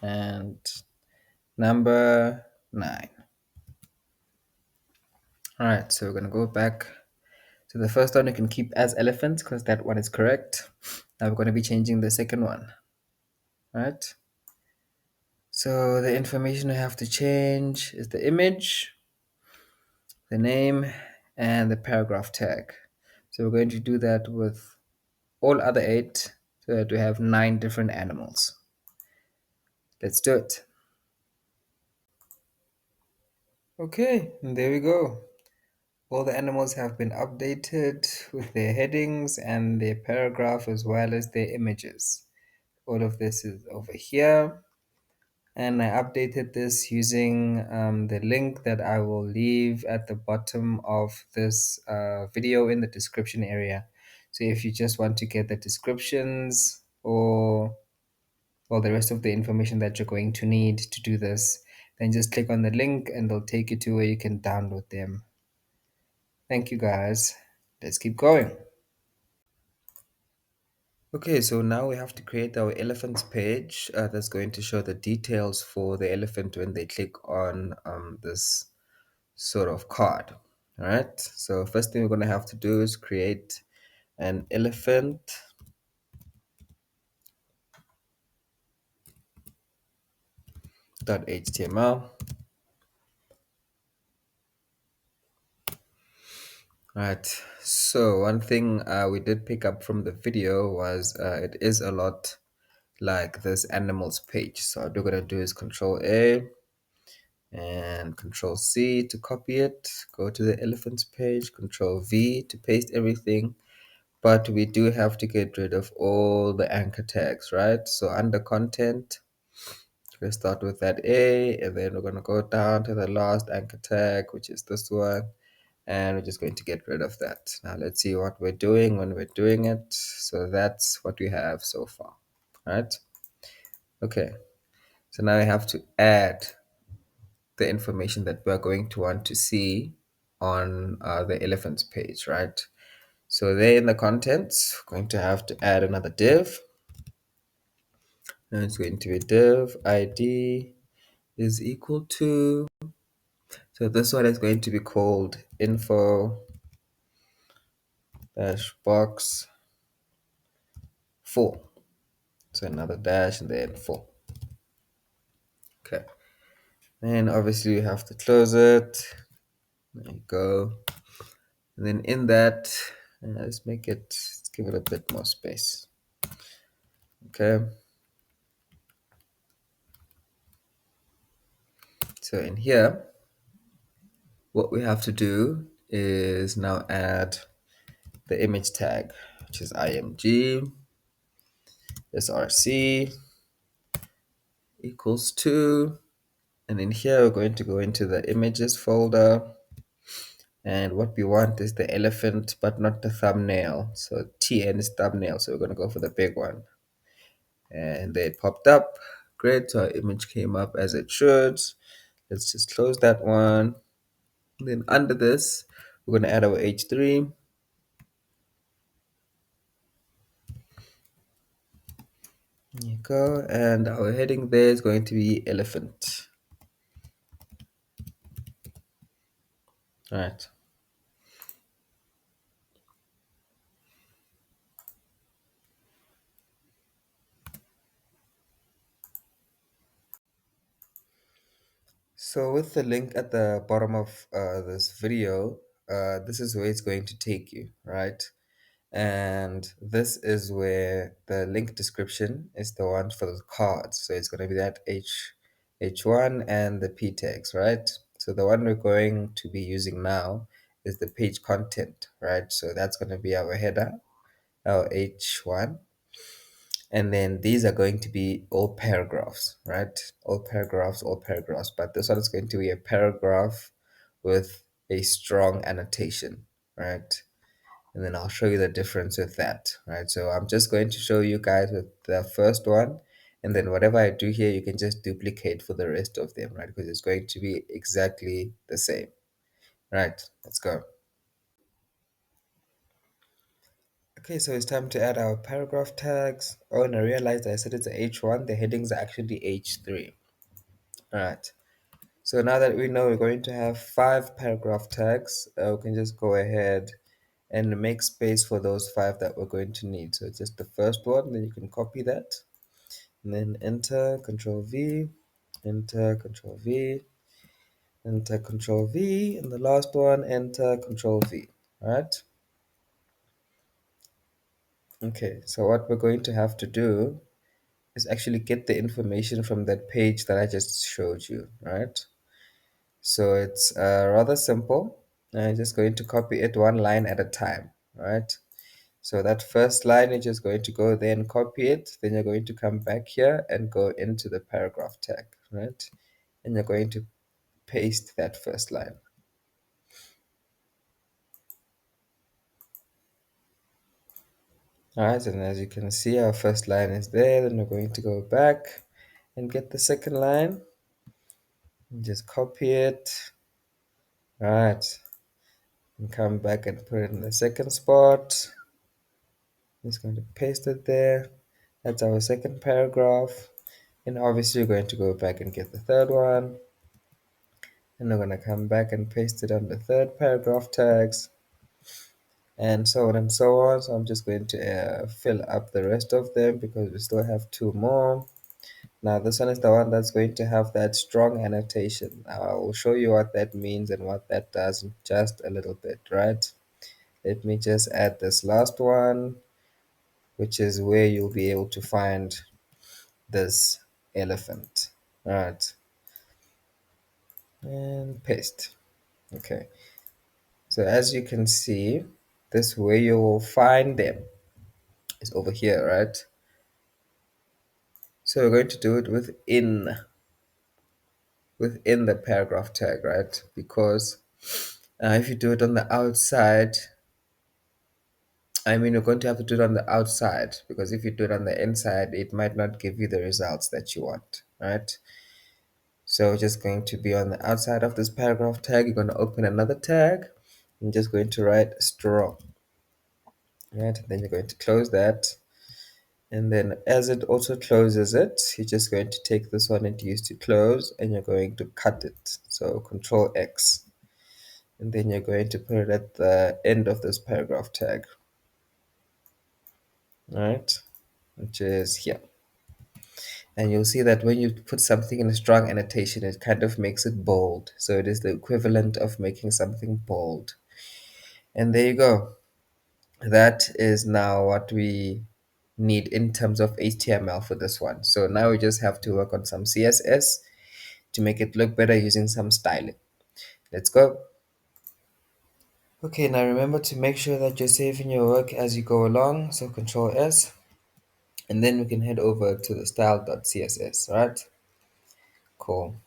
and number 9. All right, so we're going to go back to the first one. You can keep as elephant because that one is correct. Now we're going to be changing the second one. All right. So the information I have to change is the image, the name, and the paragraph tag. So we're going to do that with all other 8 so that we have 9 different animals. Let's do it. Okay, and there we go. All the animals have been updated with their headings and their paragraph as well as their images. All of this is over here. And I updated this using the link that I will leave at the bottom of this video in the description area. So if you just want to get the descriptions or well, the rest of the information that you're going to need to do this, then just click on the link and it'll take you to where you can download them. Thank you guys. Let's keep going. Okay, so now we have to create our elephant's page that's going to show the details for the elephant when they click on this sort of card. All right, so first thing we're going to have to do is create an elephant.html. Right, so one thing we did pick up from the video was it is a lot like this animals page. So what we're going to do is Control A and Control C to copy it, go to the elephants page, Control V to paste everything. But we do have to get rid of all the anchor tags, right? So under content, we start with that A, and then we're going to go down to the last anchor tag, which is this one. And we're just going to get rid of that. Now let's see what we're doing when we're doing it. So that's what we have so far, right? Okay, so now I have to add the information that we're going to want to see on the elephants page, right? So there in the contents, we're going to have to add another div. And it's going to be div id is equal to, so this one is going to be called info dash box 4. So another dash and then 4. Okay. Then obviously you have to close it. There you go. And then in that, And let's make it, let's give it a bit more space. Okay. So in here, what we have to do is now add the image tag, which is img src equals to, and in here we're going to go into the images folder, and what we want is the elephant but not the thumbnail. So tn is thumbnail, so we're going to go for the big one, and they popped up. Great, so our image came up as it should. Let's just close that one. Then under this, we're going to add our h3. There you go, and our heading there is going to be elephant. All right. So with the link at the bottom of this video, this is where it's going to take you, right? And this is where the link description is the one for the cards. So it's going to be that H1 and the P tags, right? So the one we're going to be using now is the page content, right? So that's going to be our header, our H1. And then these are going to be all paragraphs, right? All paragraphs, all paragraphs. But this one is going to be a paragraph with a strong annotation, right? And then I'll show you the difference with that, right? So I'm just going to show you guys with the first one, and then whatever I do here, you can just duplicate for the rest of them, right? Because it's going to be exactly the same. Right, let's go. Okay, so it's time to add our paragraph tags. Oh, and I realized I said it's a H1, the headings are actually H3. All right. So now that we know we're going to have 5 paragraph tags, we can just go ahead and make space for those 5 that we're going to need. So just the first one, then you can copy that, and then enter, Control V, enter, Control V, enter, Control V, and the last one, enter, Control V. All right. Okay, so what we're going to have to do is actually get the information from that page that I just showed you, right? So it's rather simple. I'm just going to copy it one line at a time, right? So that first line, you're just going to go there and copy it. Then you're going to come back here and go into the paragraph tag, right? And you're going to paste that first line. All right, and as you can see, our first line is there. Then we're going to go back and get the second line. And just copy it. All right, and come back and put it in the second spot. Just going to paste it there. That's our second paragraph. And obviously, we're going to go back and get the third one. And we're going to come back and paste it on the third paragraph tags, and so on and so on. So I'm just going to fill up the rest of them because we still have 2 more. Now this one is the one that's going to have that strong annotation. Now I will show you what that means and what that does in just a little bit, right? Let me just add this last one, which is where you'll be able to find this elephant. All right, and paste. Okay, so as you can see, this where you will find them is over here, right? So we're going to do it within the paragraph tag, right? Because if you do it on the outside, I mean, you're going to have to do it on the outside, because if you do it on the inside, it might not give you the results that you want, right? So just going to be on the outside of this paragraph tag. You're going to open another tag. I'm just going to write strong, right? Then you're going to close that. And then as it also closes it, you're just going to take this one and use to close, and you're going to cut it. So Control X. And then you're going to put it at the end of this paragraph tag, right? Which is here. And you'll see that when you put something in a strong annotation, it kind of makes it bold. So it is the equivalent of making something bold. And there you go. That is now what we need in terms of HTML for this one. So now we just have to work on some CSS to make it look better using some styling. Let's go. Okay, now remember to make sure that you're saving your work as you go along. So Control S, and then we can head over to the style.css, right? Cool.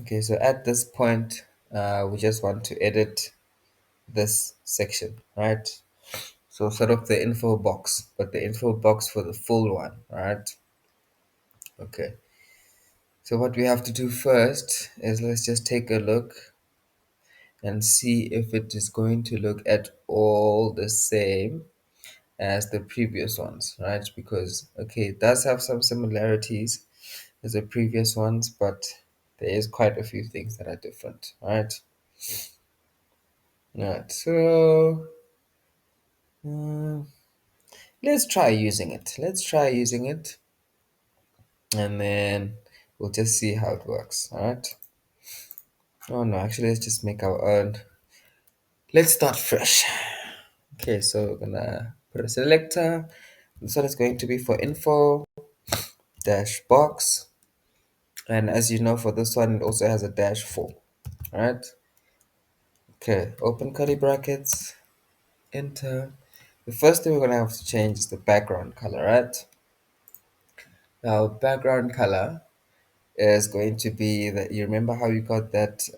Okay, so at this point, we just want to edit this section, right? So sort of the info box, but the info box for the full one, right? Okay. So what we have to do first is let's just take a look and see if it is going to look at all the same as the previous ones, right? Because okay, it does have some similarities as the previous ones, but there is quite a few things that are different, right? Right. So uh, let's try using it. Let's try using it, and then we'll just see how it works. All right. Oh no, actually, let's just make our own. Let's start fresh. Okay, so we're gonna put a selector. This one is going to be for info dash box, and as you know, for this one, it also has a dash 4. All right. Okay, open curly brackets, enter. The first thing we're gonna have to change is the background color, right? Now, background color is going to be that you remember how you got that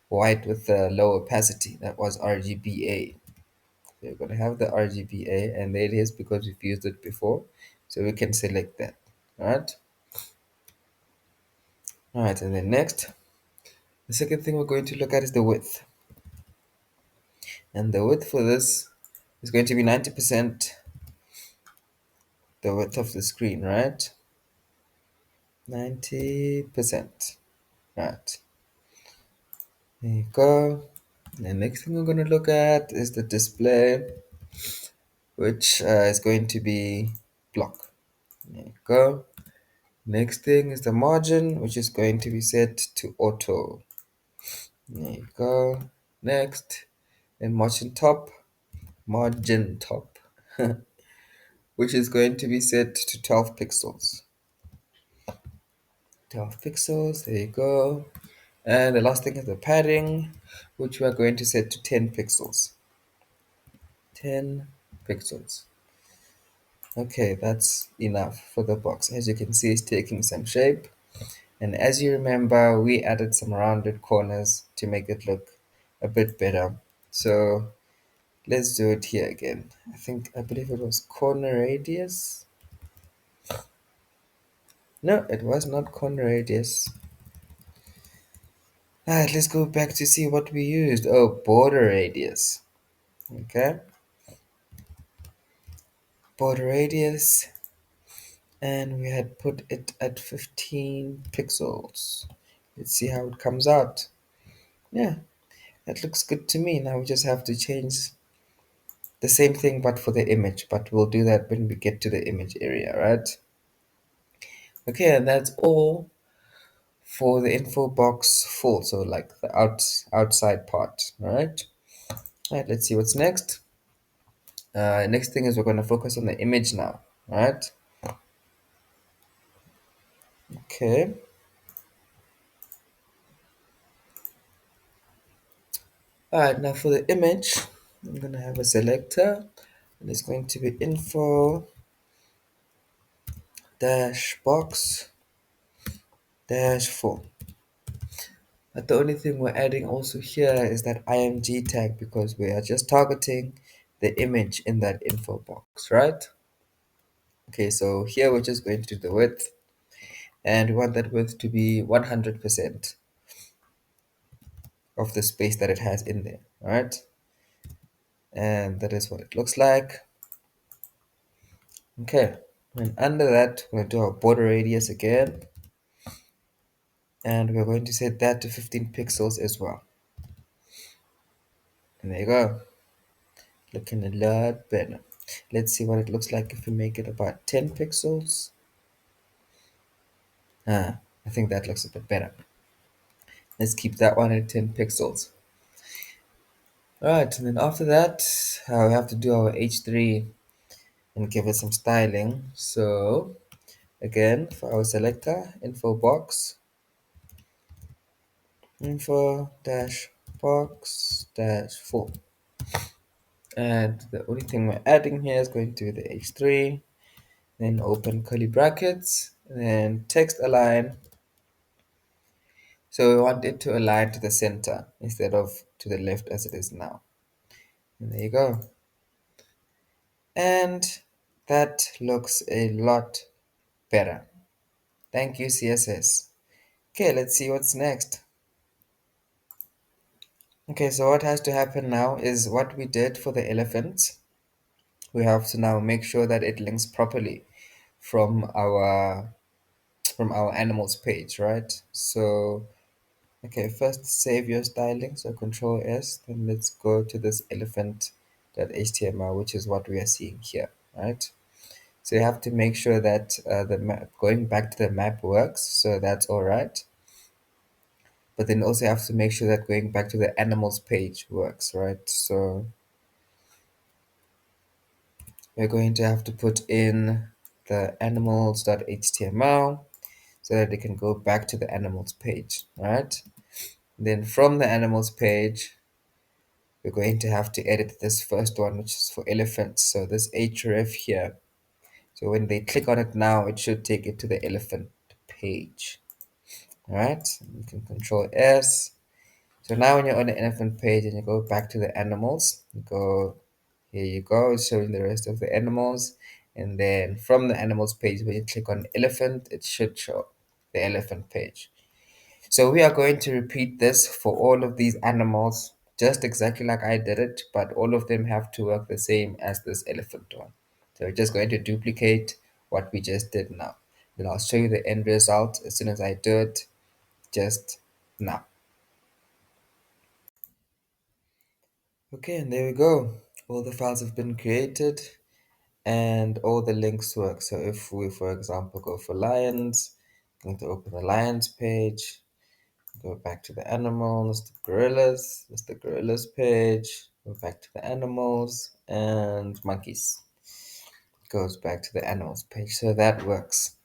white with the low opacity, that was RGBA. So you're going to have the RGBA, and there it is because we've used it before, so we can select that. All right, and then next, the second thing we're going to look at is the width, and the width for this is going to be 90% the width of the screen, right? 90%. Right, there you go. The next thing we're going to look at is the display, which is going to be block. There you go. Next thing is the margin, which is going to be set to auto. There you go. Next, and margin top, which is going to be set to 12 pixels. 12 pixels, there you go. And the last thing is the padding, which we are going to set to 10 pixels. 10 pixels. Okay, that's enough for the box. As you can see, it's taking some shape. And as you remember, we added some rounded corners to make it look a bit better. So let's do it here again. I believe it was corner radius. No, it was not corner radius. Alright, let's go back to see what we used. Oh, border radius. Okay, border radius, and we had put it at 15 pixels. Let's see how it comes out. Yeah, that looks good to me. Now we just have to change the same thing but for the image, but we'll do that when we get to the image area, right? Okay, and that's all for the info box full, so like the outside part. All right, let's see what's next. Next thing is we're going to focus on the image now. All right. Okay. All right, now for the image, I'm going to have a selector, and it's going to be info dash box dash full. But the only thing we're adding also here is that img tag, because we are just targeting the image in that info box, right? Okay, so here we're just going to do the width, and we want that width to be 100% of the space that it has in there, all right? And that is what it looks like. Okay, and under that, we're going to do our border radius again, and we're going to set that to 15 pixels as well. And there you go, looking a lot better. Let's see what it looks like if we make it about 10 pixels. I think that looks a bit better. Let's keep that one at 10 pixels. Right, and then after that, we have to do our H3 and give it some styling. So again, for our selector, info box, info dash box dash 4. And the only thing we're adding here is going to be the H3, then open curly brackets, and then text align. So we want it to align to the center instead of to the left as it is now. And there you go. And that looks a lot better. Thank you, CSS. Okay, let's see what's next. Okay, so what has to happen now is what we did for the elephants. We have to now make sure that it links properly from our animals page, right? So okay, first save your styling. So Control S. Then let's go to this elephant.html, which is what we are seeing here, right? So you have to make sure that the map going back to the map works. So that's all right. But then also have to make sure that going back to the animals page works, right? So we're going to have to put in the animals.html so that it can go back to the animals page, right? Then from the animals page, we're going to have to edit this first one, which is for elephants. So this href here. So when they click on it now, it should take it to the elephant page. All right, you can Control S. So now when you're on the elephant page and you go back to the animals, you go, here you go, it's showing the rest of the animals. And then from the animals page, when you click on elephant, it should show the elephant page. So we are going to repeat this for all of these animals, just exactly like I did it, but all of them have to work the same as this elephant one. So we're just going to duplicate what we just did now. Then I'll show you the end result as soon as I do it just now. Okay, and there we go. All the files have been created and all the links work. So if we, for example, go for lions, I'm going to open the lions page, go back to the animals, the gorillas, there's the gorillas page, go back to the animals, and monkeys. Goes back to the animals page. So that works.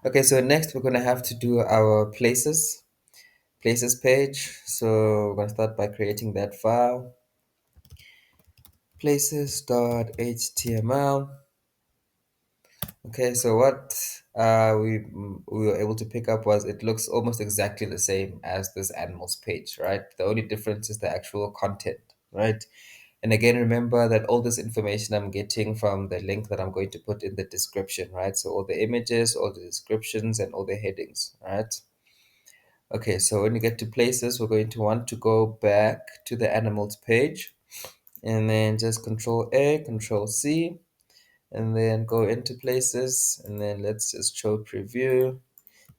Okay, so next we're going to have to do our places page. So we're going to start by creating that file, places.html. Okay, so what we were able to pick up was it looks almost exactly the same as this animals page, right? The only difference is the actual content, right? And again, remember that all this information I'm getting from the link that I'm going to put in the description, right? So all the images, all the descriptions, and all the headings, right? Okay, so when you get to places, we're going to want to go back to the animals page and then just Control A, Control C, and then go into places, and then let's just show preview.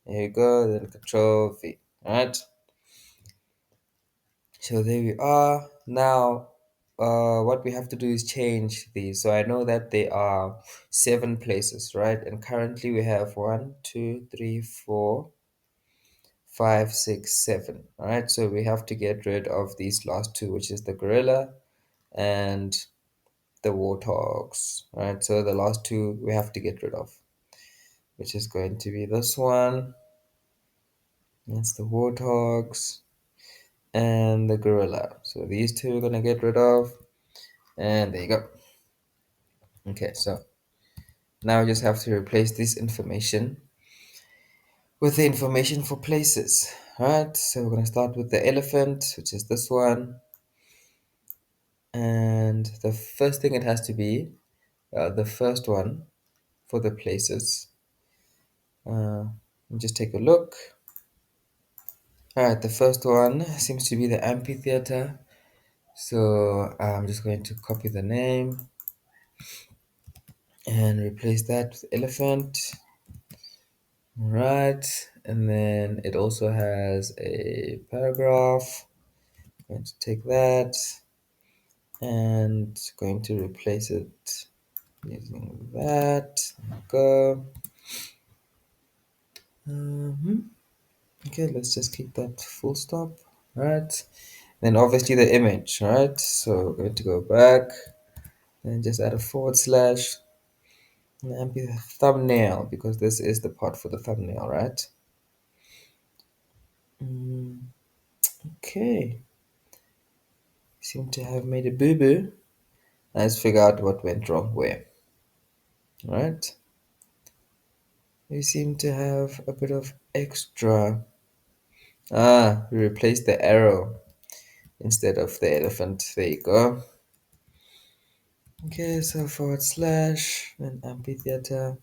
There you go, then Control V. All right. So there we are. Now, what we have to do is change these. So I know that they are 7 places, right? And currently we have 1, 2, 3, 4, 5, 6, 7. All right. So we have to get rid of these last two, which is the gorilla and the warthogs. Right. So the last two we have to get rid of, which is going to be this one. That's the warthogs and the gorilla. So these two we're going to get rid of. And there you go. Okay, so now we just have to replace this information with the information for places. Alright, so we're going to start with the elephant, which is this one. And the first thing it has to be, the first one for the places. Just take a look. Alright, the first one seems to be the amphitheater. So I'm just going to copy the name and replace that with elephant. Right, and then it also has a paragraph. I'm going to take that and going to replace it using that. Go. Okay, let's just keep that full stop. Right, Then obviously the image, right? So we're going to go back and just add a forward slash and be the thumbnail because this is the part for the thumbnail, right? Okay. Seem to have made a boo-boo. Let's figure out what went wrong where. Right? We seem to have a bit of extra. We replaced the arrow instead of the elephant. There you go. Okay, so forward slash and amphitheater,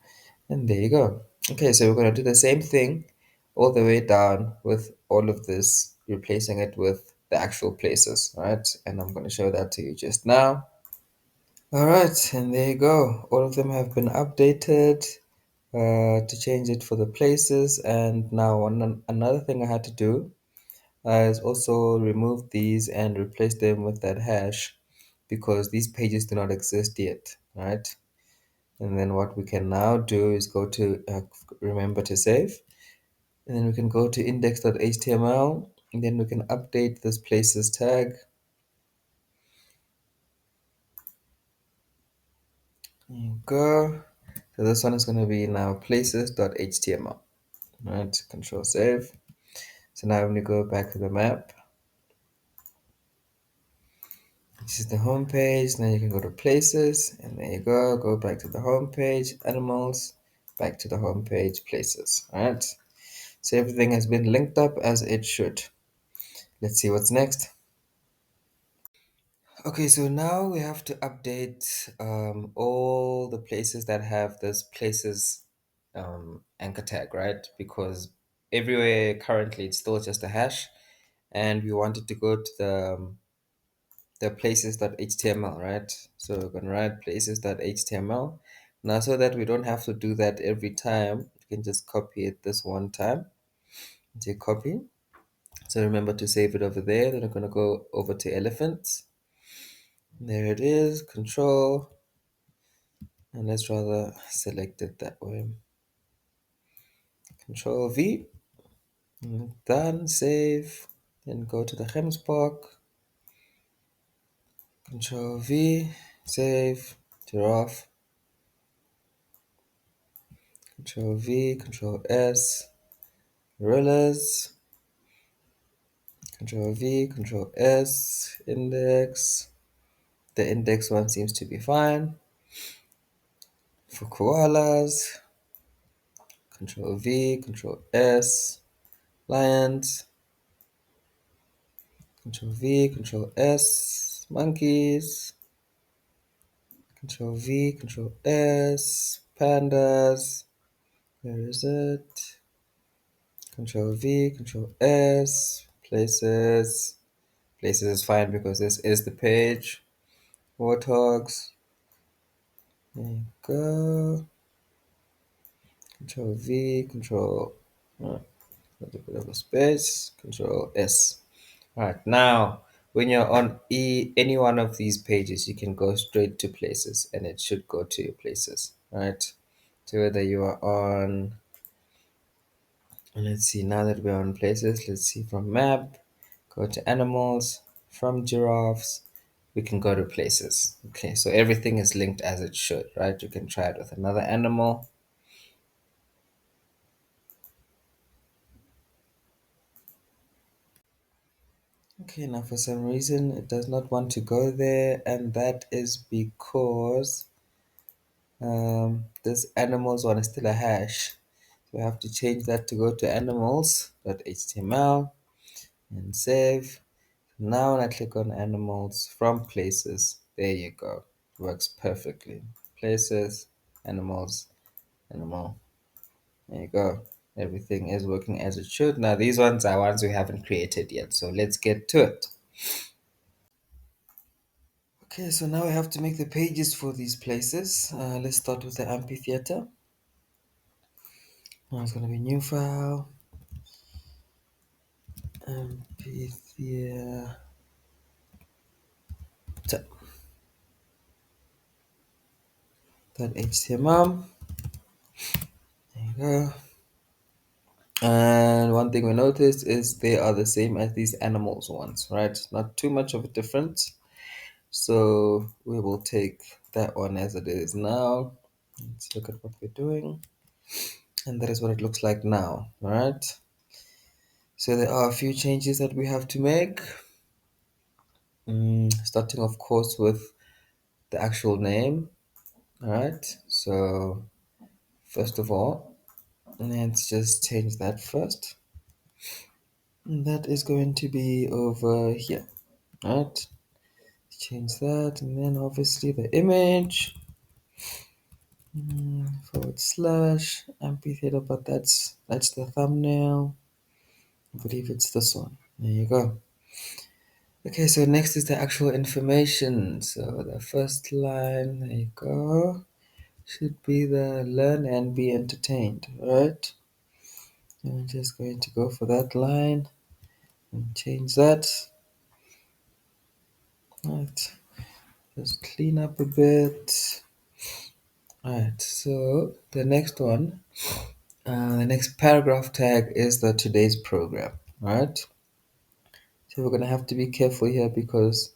and there you go. Okay, so we're going to do the same thing all the way down with all of this, replacing it with the actual places, right? And I'm going to show that to you just now. All right, and there you go. All of them have been updated to change it for the places. And now another thing I had to do is also remove these and replace them with that hash because these pages do not exist yet, right? And then what we can now do is go to remember to save, and then we can go to index.html, and then we can update this places tag. There you go. So this one is going to be now places.html. Right, control save. So now when we go back to the map, this is the home page. Now you can go to places, and there you go. Go back to the home page, animals, back to the home page, places. All right. So everything has been linked up as it should. Let's see what's next. Okay, so now we have to update all the places that have this places anchor tag, right? Because everywhere currently it's still just a hash, and we wanted to go to the places.html, right? So we're going to write places.html. Now, so that we don't have to do that every time, you can just copy it this one time. Say copy. So remember to save it over there. Then I'm going to go over to elephants. There it is, control, and let's rather select it that way. Control V, done, save, then go to the Gemspark, Control V, save, giraffe, Control V, Control S, gorillas, Control V, Control S, index. The index one seems to be fine. For koalas, Control V, Control S, lions, Control V, Control S, monkeys, Control V, Control S, pandas, where is it? Control V, Control S, places. Places is fine because this is the page. Warthogs, there you go. Control V, Control, a little bit of a space, Control S. All right, now when you're on any one of these pages, you can go straight to places and it should go to your places, right? So whether you are on, let's see, now that we're on places, let's see from map, go to animals, from giraffes, we can go to places. Okay, so everything is linked as it should, right? You can try it with another animal. Okay, now for some reason it does not want to go there, and that is because this animals one is still a hash. So we have to change that to go to animals.html and save. Now when I click on animals from places, there you go. Works perfectly. Places, animals, animal. There you go. Everything is working as it should. Now these ones are ones we haven't created yet. So let's get to it. Okay, so now we have to make the pages for these places. Let's start with the amphitheater. Now it's going to be new file, amphitheater. .html. There you go. And one thing we noticed is they are the same as these animals ones, right? Not too much of a difference. So we will take that one as it is now. Let's look at what we're doing. And that is what it looks like now, right? So there are a few changes that we have to make. Starting, of course, with the actual name, all right? So first of all, let's just change that first. And that is going to be over here, right? Change that, and then obviously the image forward slash amphitheater, but that's the thumbnail. I believe it's this one. There you go. Okay, so next is the actual information. So the first line, there you go, should be the learn and be entertained, right? I'm just going to go for that line and change that. Right, just clean up a bit. Right, so the next one, the next paragraph tag is the today's program, right? So we're gonna have to be careful here because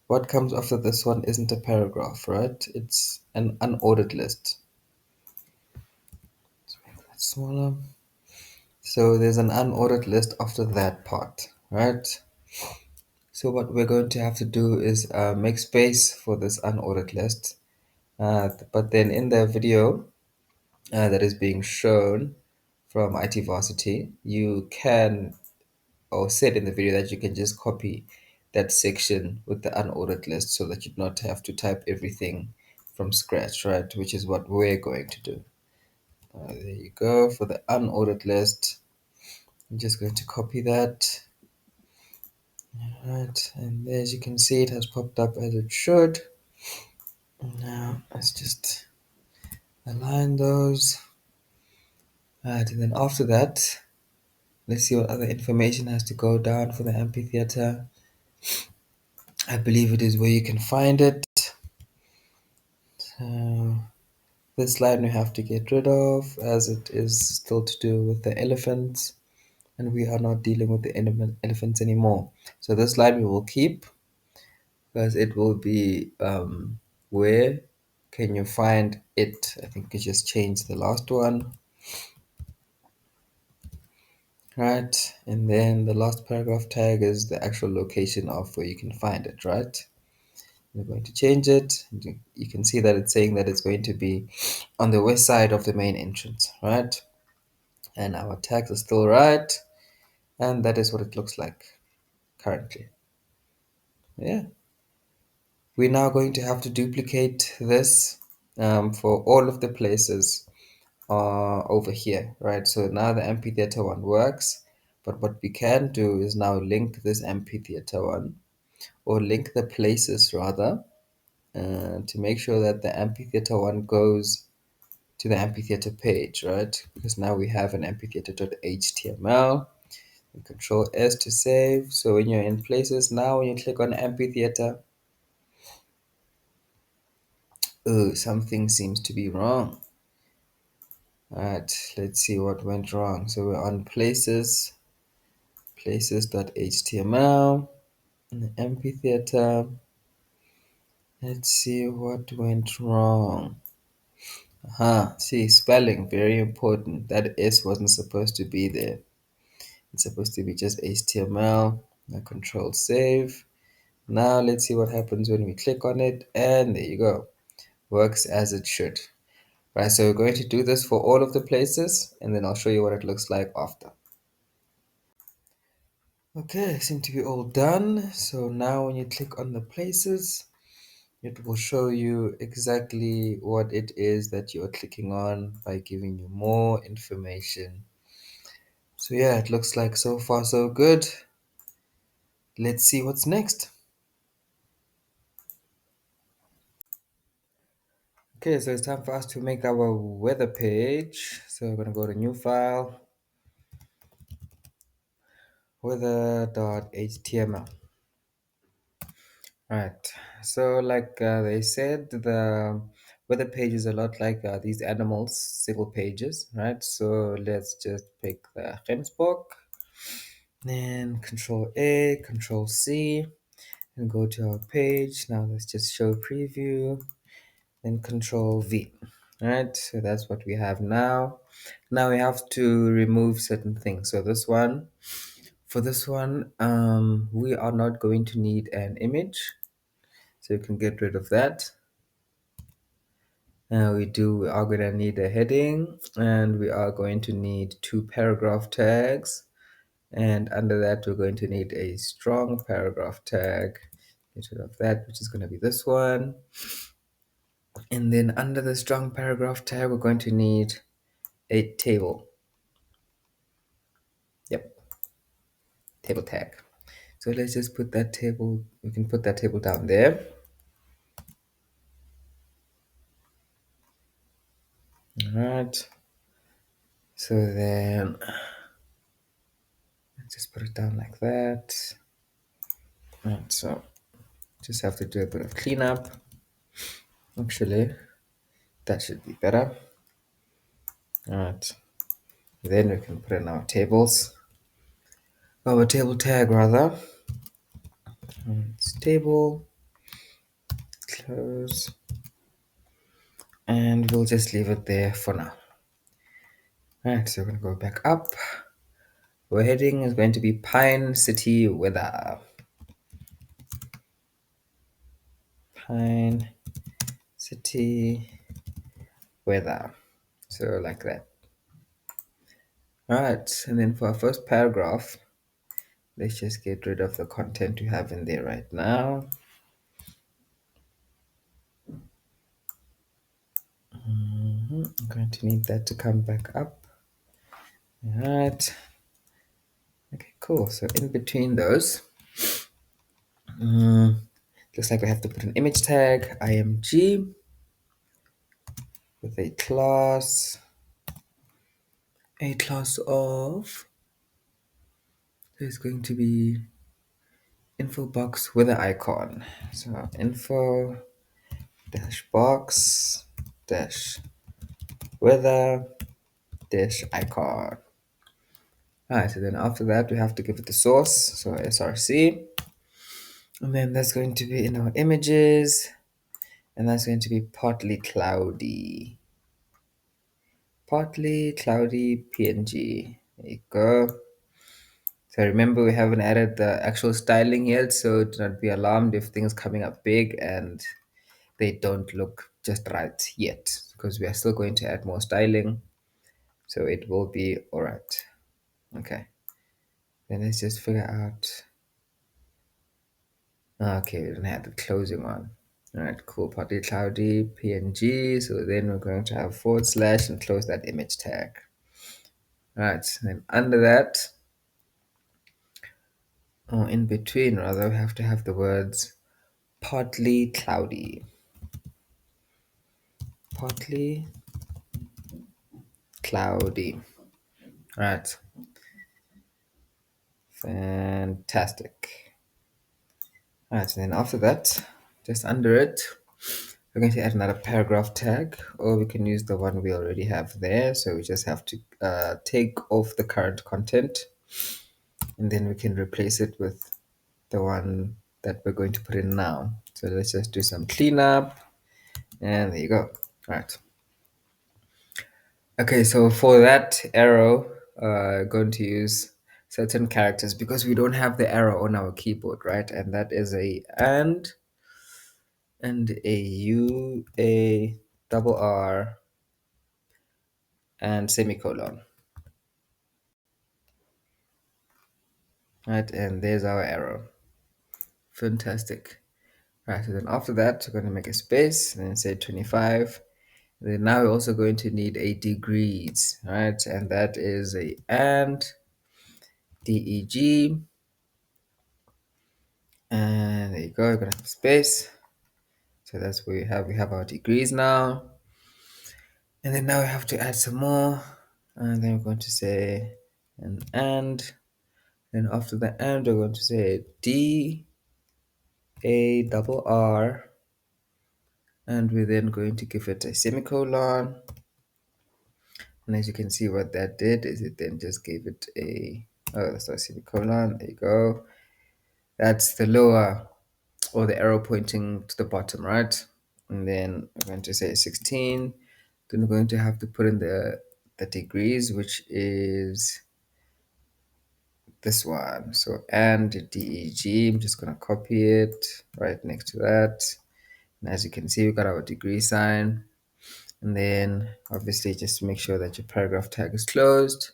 what comes after this one isn't a paragraph, right? It's an unordered list. Let's make that smaller. So there's an unordered list after that part, right? So what we're going to have to do is make space for this unordered list. But then in the video that is being shown from IT Varsity, you can, or said in the video that you can just copy that section with the unordered list so that you do not have to type everything from scratch, right? Which is what we're going to do. There you go. For the unordered list, I'm just going to copy that. Right, and as you can see, it has popped up as it should. Now let's just align those. Right, and then after that, let's see what other information has to go down for the amphitheater. I believe it is where you can find it. So this line we have to get rid of as it is still to do with the elephants, and we are not dealing with the elephants anymore. So this line we will keep because it will be where can you find it. I think we just change the last one, right? And then the last paragraph tag is the actual location of where you can find it, right? We're going to change it. You can see that it's saying that it's going to be on the west side of the main entrance, right? And our tags are still right, and that is what it looks like currently. Yeah, we're now going to have to duplicate this for all of the places over here, right? So now the amphitheater one works, but what we can do is now link this amphitheater one, or link the places rather, to make sure that the amphitheater one goes to the amphitheater page, right? Because now we have an amphitheater.html. Control S to save. So when you're in places now, when you click on amphitheater, oh, something seems to be wrong. All right, let's see what went wrong. So we're on places, places.html, and the amphitheater. Let's see what went wrong. See, spelling, very important. That S wasn't supposed to be there. It's supposed to be just HTML. Now control save. Now let's see what happens when we click on it, and there you go. Works as it should. Right, so we're going to do this for all of the places, and then I'll show you what it looks like after. Okay, seem to be all done. So now when you click on the places, it will show you exactly what it is that you're clicking on by giving you more information. So yeah, it looks like so far so good. Let's see what's next. Okay, so it's time for us to make our weather page. So we're gonna go to new file, weather.html. Right. So like they said, the weather page is a lot like these animals, single pages, right? So let's just pick the Gemsbok, then Control A, Control C, and go to our page. Now let's just show preview, then Control V. All right, so that's what we have now. Now we have to remove certain things. So this one, for this one, we are not going to need an image, so you can get rid of that. We are going to need a heading, and we are going to need 2 paragraph tags, and under that we're going to need a strong paragraph tag. Get rid of that, which is going to be this one. And then under the strong paragraph tag we're going to need a table. Yep, table tag. So let's just put that table, we can put that table down there. All right, so then let's just put it down like that. All right, so just have to do a bit of cleanup. Actually, that should be better. All right, then we can put in our tables, our table tag rather. It's table, close, and we'll just leave it there for now. All right, so we're gonna go back up. Our heading is going to be Pine City Weather. Pine City Weather. So like that. All right, and then for our first paragraph, let's just get rid of the content we have in there right now. I'm going to need that to come back up. All right. Okay, cool. So in between those, looks like we have to put an image tag, img, with a class of, there's going to be info box with an icon. So info dash box dash weather dash icon. Alright, so then after that we have to give it the source, so src, and then that's going to be in our images, and that's going to be partly cloudy png. There you go. So remember, we haven't added the actual styling yet, so do not be alarmed if things coming up big and they don't look just right yet, because we are still going to add more styling, so it will be all right. Okay, then let's just figure out. Okay, we don't have the closing one. All right, cool. Partly cloudy png. So then we're going to have / and close that image tag. All right, then under that, or in between rather, we have to have the words partly cloudy. Partly cloudy. All right. Fantastic. All right, and then after that, just under it, we're going to add another paragraph tag, or we can use the one we already have there. So we just have to take off the current content, and then we can replace it with the one that we're going to put in now. So let's just do some cleanup, and there you go. All right. Okay, so for that arrow, going to use certain characters because we don't have the arrow on our keyboard, right? And that is a and a U, a double R, and semicolon. Right, and there's our arrow. Fantastic. Right, so then after that, we're going to make a space and then say 25. Then now we're also going to need a degrees, right? And that is a and DEG. And there you go, we're going to have space. So that's where we have our degrees now. And then now we have to add some more. And then we're going to say an and. Then after the and, we're going to say D A double R and we're then going to give it a semicolon. And as you can see, what that did is it then just gave it a, oh, that's not a semicolon, there you go. That's the lower, or the arrow pointing to the bottom, right? And then we're going to say 16. Then we're going to have to put in the degrees, which is this one. So, and DEG, I'm just going to copy it right next to that. And as you can see, we got our degree sign. And then obviously just make sure that your paragraph tag is closed.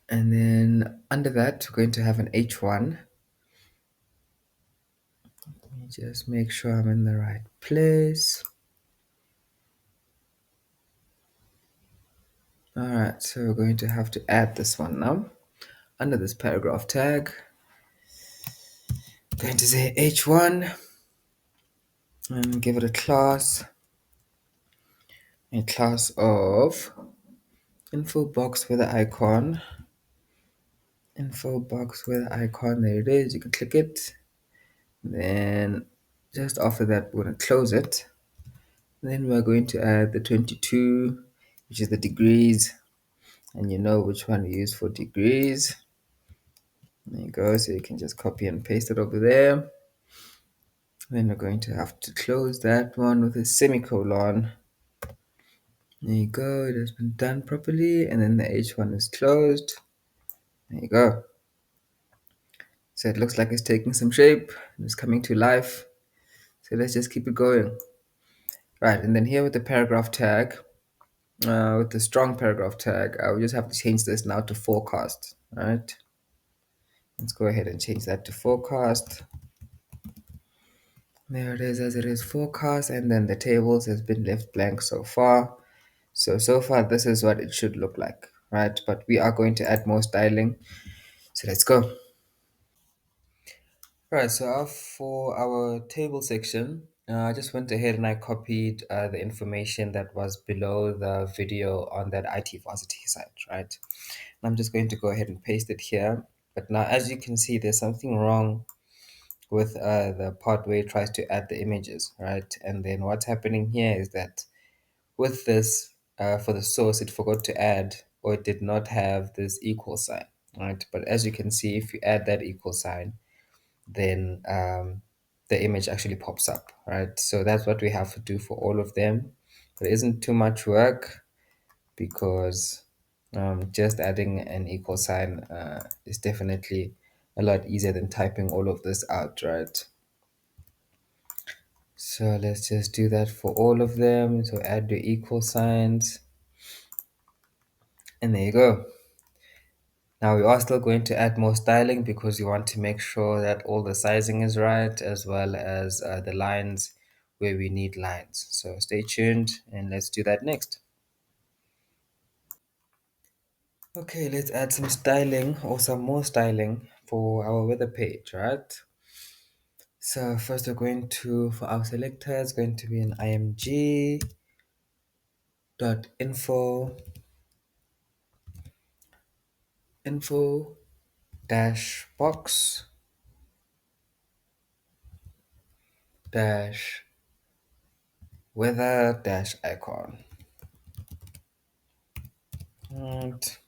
And then under that, we're going to have an H1. Let me just make sure I'm in the right place. All right, so we're going to have to add this one now. Under this paragraph tag, I'm going to say H1 and give it a class of info box with the icon. Info box with the icon, there it is. You can click it. Then just after that, we're going to close it. Then we're going to add the 22, which is the degrees, and you know which one we use for degrees. There you go. So you can just copy and paste it over there. Then we're going to have to close that one with a semicolon. There you go. It has been done properly, and then the H1 is closed. There you go. So it looks like it's taking some shape. It's coming to life. So let's just keep it going. Right, and then here with the paragraph tag, with the strong paragraph tag, I will just have to change this now to forecast. Right, let's go ahead and change that to forecast. There it is, as it is, forecast, and then the tables has been left blank so far. So far this is what it should look like, right? But we are going to add more styling. So let's go. Right, so for our table section, I just went ahead and I copied the information that was below the video on that IT Varsity site, right? And I'm just going to go ahead and paste it here. But now, as you can see, there's something wrong with the part where it tries to add the images, right? And then what's happening here is that with this, for the source, it forgot to add, or it did not have this equal sign, right? But as you can see, if you add that equal sign, then the image actually pops up, right? So that's what we have to do for all of them. It isn't too much work because just adding an equal sign is definitely a lot easier than typing all of this out, right? So let's just do that for all of them. So add the equal signs, and there you go. Now we are still going to add more styling because we want to make sure that all the sizing is right, as well as the lines where we need lines. So stay tuned and let's do that next. Okay, let's add some styling or some more styling for our weather page, right? So first we're going to, for our selector, it's going to be an img dot info dash box dash weather dash icon. Right.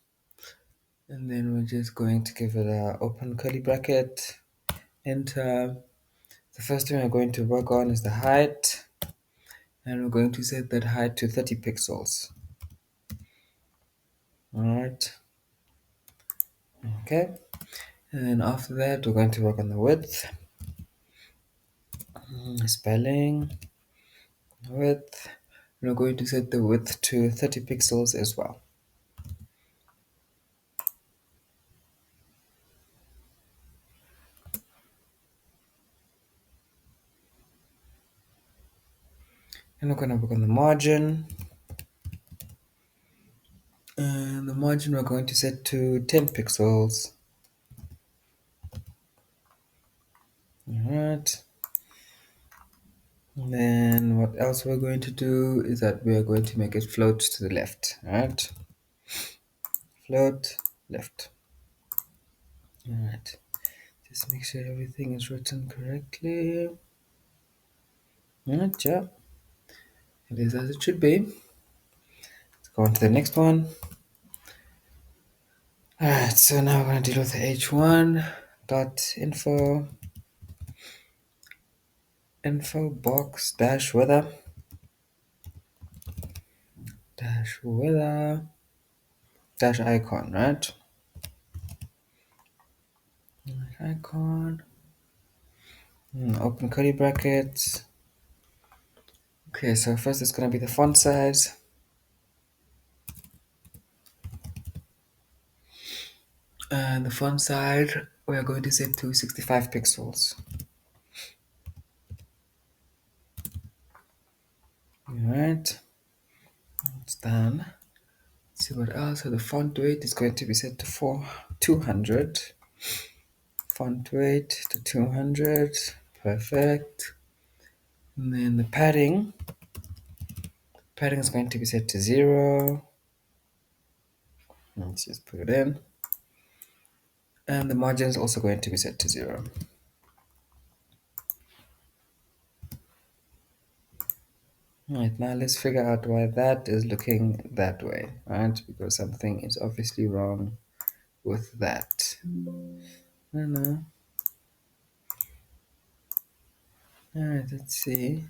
And then we're just going to give it a open curly bracket, enter. The first thing we're going to work on is the height, and we're going to set that height to 30 pixels. All right. Okay. And then after that, we're going to work on the width, spelling, width. And we're going to set the width to 30 pixels as well. And we're going to work on the margin. And the margin we're going to set to 10 pixels. Alright. And then what else we're going to do is that we are going to make it float to the left. Alright. Float left. Alright. Just make sure everything is written correctly. Right, yeah, it is as it should be. Let's go on to the next one. Alright, so now we're going to deal with the h1 dot info box dash weather dash icon, right? Icon. Open curly brackets. Okay, so first it's going to be the font size. And the font size we are going to set to 65 pixels. Alright, it's done. Let's see what else. So the font weight is going to be set to 200. Font weight to 200. Perfect. And then the padding is going to be set to 0. Let's just put it in. And the margin is also going to be set to 0. Alright, now let's figure out why that is looking that way, right? Because something is obviously wrong with that. I don't know. Alright, let's see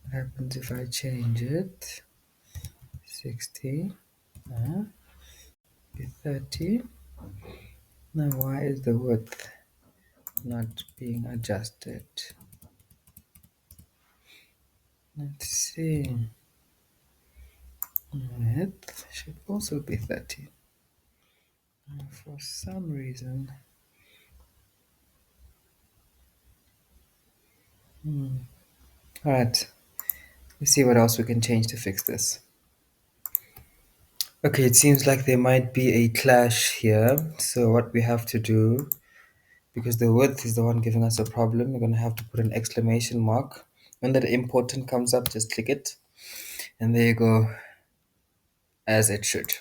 what happens if I change it. 60, be 30. Now why is the width not being adjusted? Let's see. Width should also be 30. For some reason. Alright, let's see what else we can change to fix this. Okay, it seems like there might be a clash here. So what we have to do, because the width is the one giving us a problem, we're going to have to put an exclamation mark. When that important comes up, just click it. And there you go, as it should.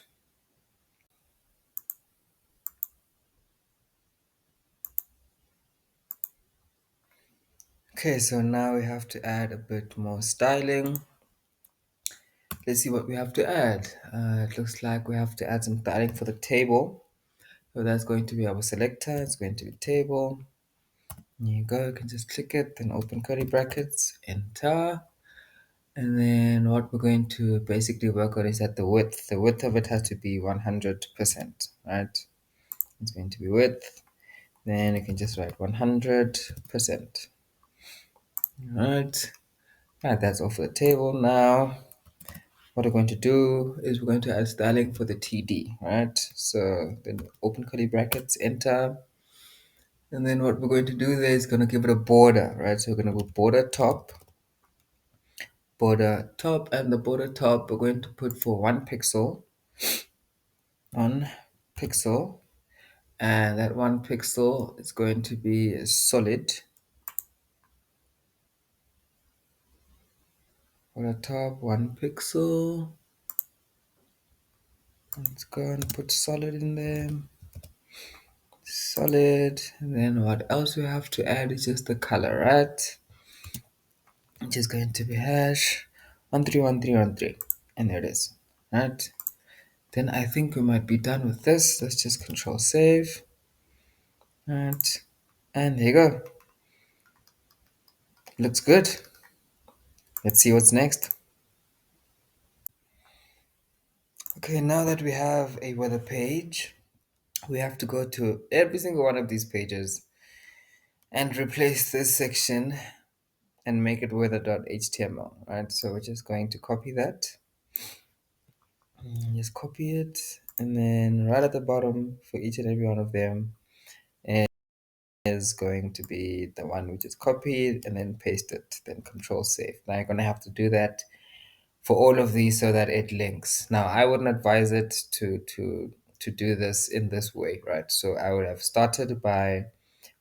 Okay, so now we have to add a bit more styling. Let's see what we have to add. It looks like we have to add some styling for the table. So that's going to be our selector. It's going to be table. There you go. You can just click it, then open curly brackets, enter. And then what we're going to basically work on is that the width. The width of it has to be 100%, right? It's going to be width. Then you can just write 100%. Right. Right, that's all for the table. Now, what we're going to do is we're going to add styling for the TD, right? So then open curly brackets, enter. And then what we're going to do there is going to give it a border, right? So we're going to go border top, and the border top we're going to put for 1 pixel, and that 1 pixel is going to be solid. Border top, 1 pixel. Let's go and put solid in there. Solid. And then what else we have to add is just the color, right? Which is going to be hash 131313. And there it is. Right? Then I think we might be done with this. Let's just control save. Right. And there you go. Looks good. Let's see what's next. Okay, now that we have a weather page, we have to go to every single one of these pages and replace this section and make it weather.html, right? So we're just going to copy that. Just copy it, and then right at the bottom for each and every one of them is going to be the one we just copied, and then paste it, then control save. Now you're going to have to do that for all of these so that it links. Now I wouldn't advise it to do this in this way, right? So I would have started by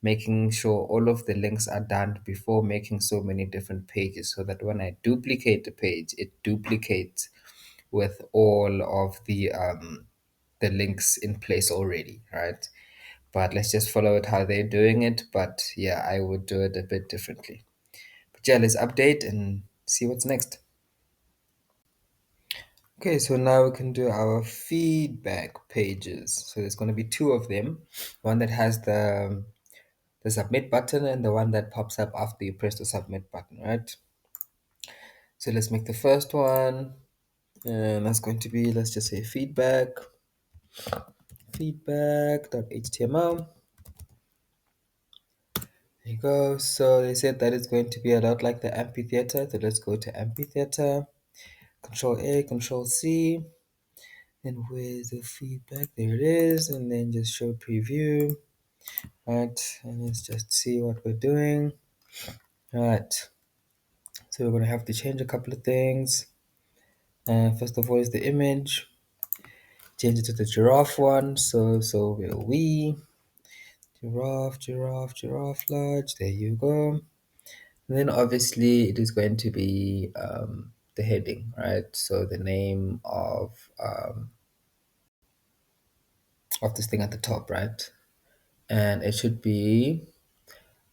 making sure all of the links are done before making so many different pages, so that when I duplicate the page, it duplicates with all of the links in place already, right? But let's just follow it how they're doing it. But yeah, I would do it a bit differently. Yeah, let's update and see what's next. Okay, so now we can do our feedback pages. So there's going to be two of them, one that has the submit button and the one that pops up after you press the submit button, right? So let's make the first one, and that's going to be, let's just say feedback.html. There you go. So they said that it's going to be a lot like the amphitheater. So let's go to amphitheater, Control A, Control C. And where's the feedback? There it is. And then just show preview. Right. And let's just see what we're doing. Right. So we're going to have to change a couple of things. First of all is the image. Change it to the giraffe one. So we giraffe large. There you go. And then obviously it is going to be the heading, right? So the name of this thing at the top, right? And it should be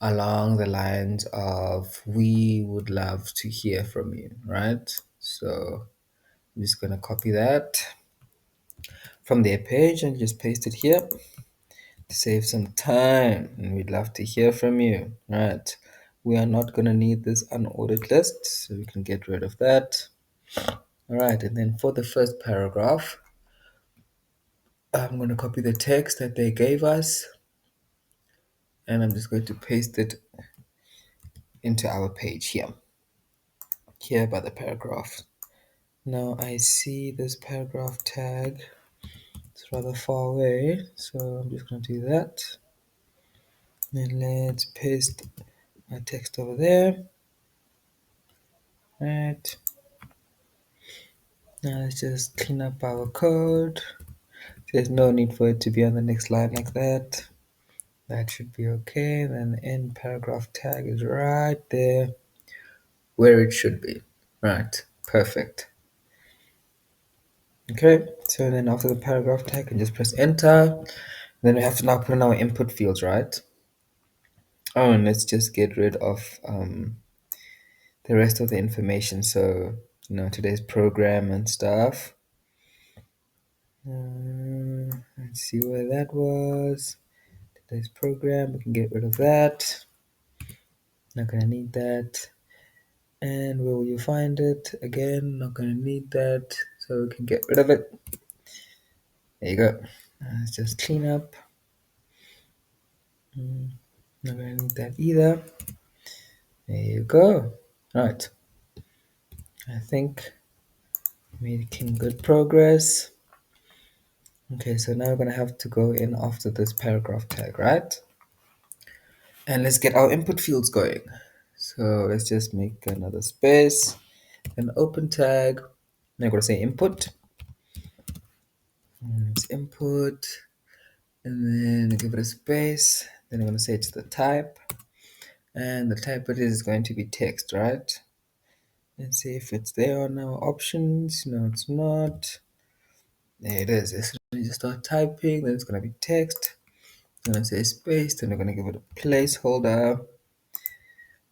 along the lines of "We would love to hear from you," right? So I'm just gonna copy that from their page and just paste it here to save some time. And we'd love to hear from you, right? We are not gonna need this unordered list, so we can get rid of that. All right, and then for the first paragraph, I'm going to copy the text that they gave us and I'm just going to paste it into our page here by the paragraph. Now I see this paragraph tag, it's rather far away, so I'm just going to do that. And let's paste my text over there. Right. Now let's just clean up our code. There's no need for it to be on the next line like that. That should be okay. Then the end paragraph tag is right there where it should be. Right, perfect. Okay, so then after the paragraph tag, I can just press enter. Then we have to now put in our input fields, right? Oh, and let's just get rid of the rest of the information. So, today's program and stuff. Let's see where that was. Today's program, we can get rid of that. Not gonna need that. And where will you find it? Again, not gonna need that, so we can get rid of it. There you go. Let's just clean up. Not gonna need that either. There you go. Right. I think making good progress. Okay, so now we're gonna have to go in after this paragraph tag, right? And let's get our input fields going. So let's just make another space, an open tag. Now I'm gonna say input. And it's input, and then give it a space. Then I'm gonna say it's the type, and the type it is going to be text, right? Let's see if it's there on our options. No, it's not. There it is. As soon as you start typing, then it's gonna be text. I'm gonna say space, then we're gonna give it a placeholder.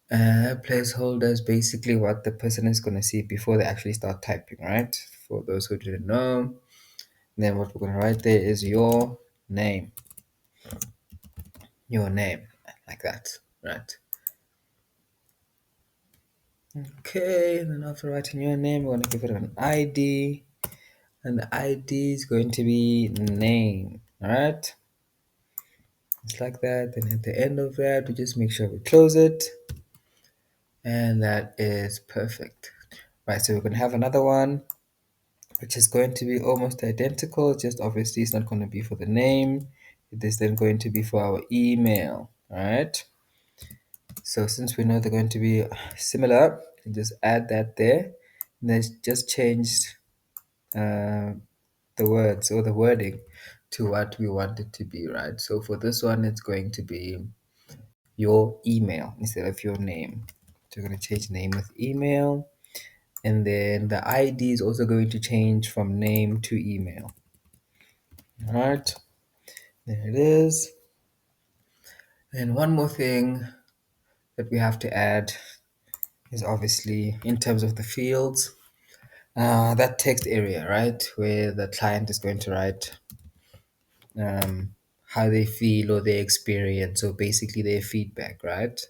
Placeholder is basically what the person is gonna see before they actually start typing, right? For those who didn't know. Then what we're gonna write there is your name. Your name, like that, right? Okay, and then after writing your name, we're gonna give it an ID, and the ID is going to be name, alright? Just like that. Then at the end of that, we just make sure we close it, and that is perfect. Right, so we're going to have another one which is going to be almost identical, just obviously it's not going to be for the name, it is then going to be for our email. All right, so since we know they're going to be similar, we can just add that there, and then just change the words or the wording to what we want it to be, right? So for this one, it's going to be your email instead of your name. So we're going to change name with email. And then the ID is also going to change from name to email. All right, there it is. And one more thing that we have to add is obviously in terms of the fields, that text area, right, where the client is going to write how they feel or their experience, so basically their feedback, right?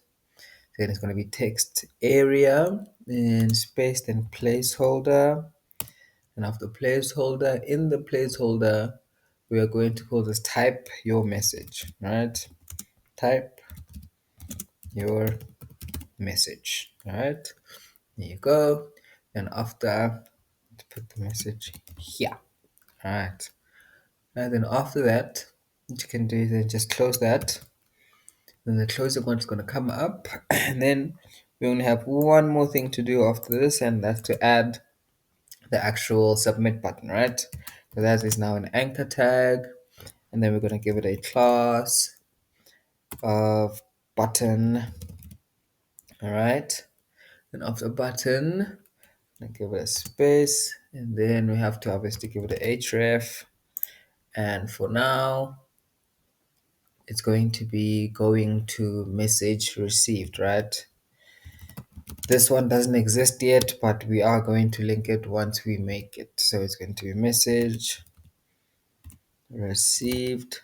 Then it's going to be text area, and space, then placeholder, and after placeholder, in the placeholder, we are going to call this type your message, right? Type your message, right? There you go. And after, put the message here, right? And then after that, what you can do is then just close that. Then the closing one is going to come up, and then we only have one more thing to do after this, and that's to add the actual submit button, right? So that is now an anchor tag, and then we're going to give it a class of button, all right? And after button, I give it a space, and then we have to obviously give it a href, and for now it's going to be going to message received, right? This one doesn't exist yet, but we are going to link it once we make it. So it's going to be message received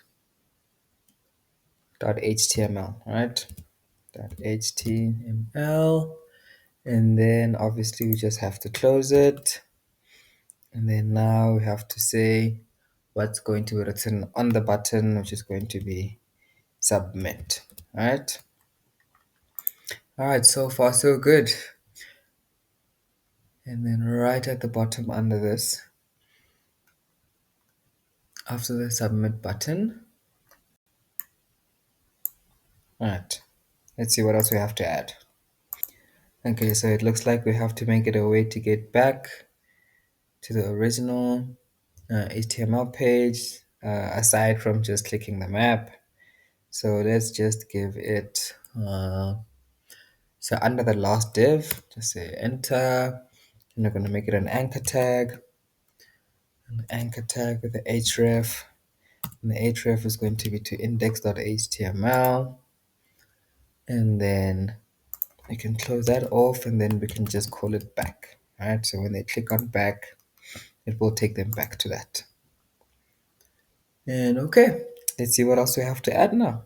.html, right? .html, and then obviously we just have to close it, and then now we have to say what's going to be written on the button, which is going to be submit, right? All right, so far so good. And then right at the bottom under this, after the submit button, all right, let's see what else we have to add. Okay, so it looks like we have to make it a way to get back to the original HTML page, aside from just clicking the map. So let's just give it, so under the last div, just say enter, and we're going to make it an anchor tag with the href, and the href is going to be to index.html, and then we can close that off, and then we can just call it back, right? So when they click on back, it will take them back to that. And okay, let's see what else we have to add now.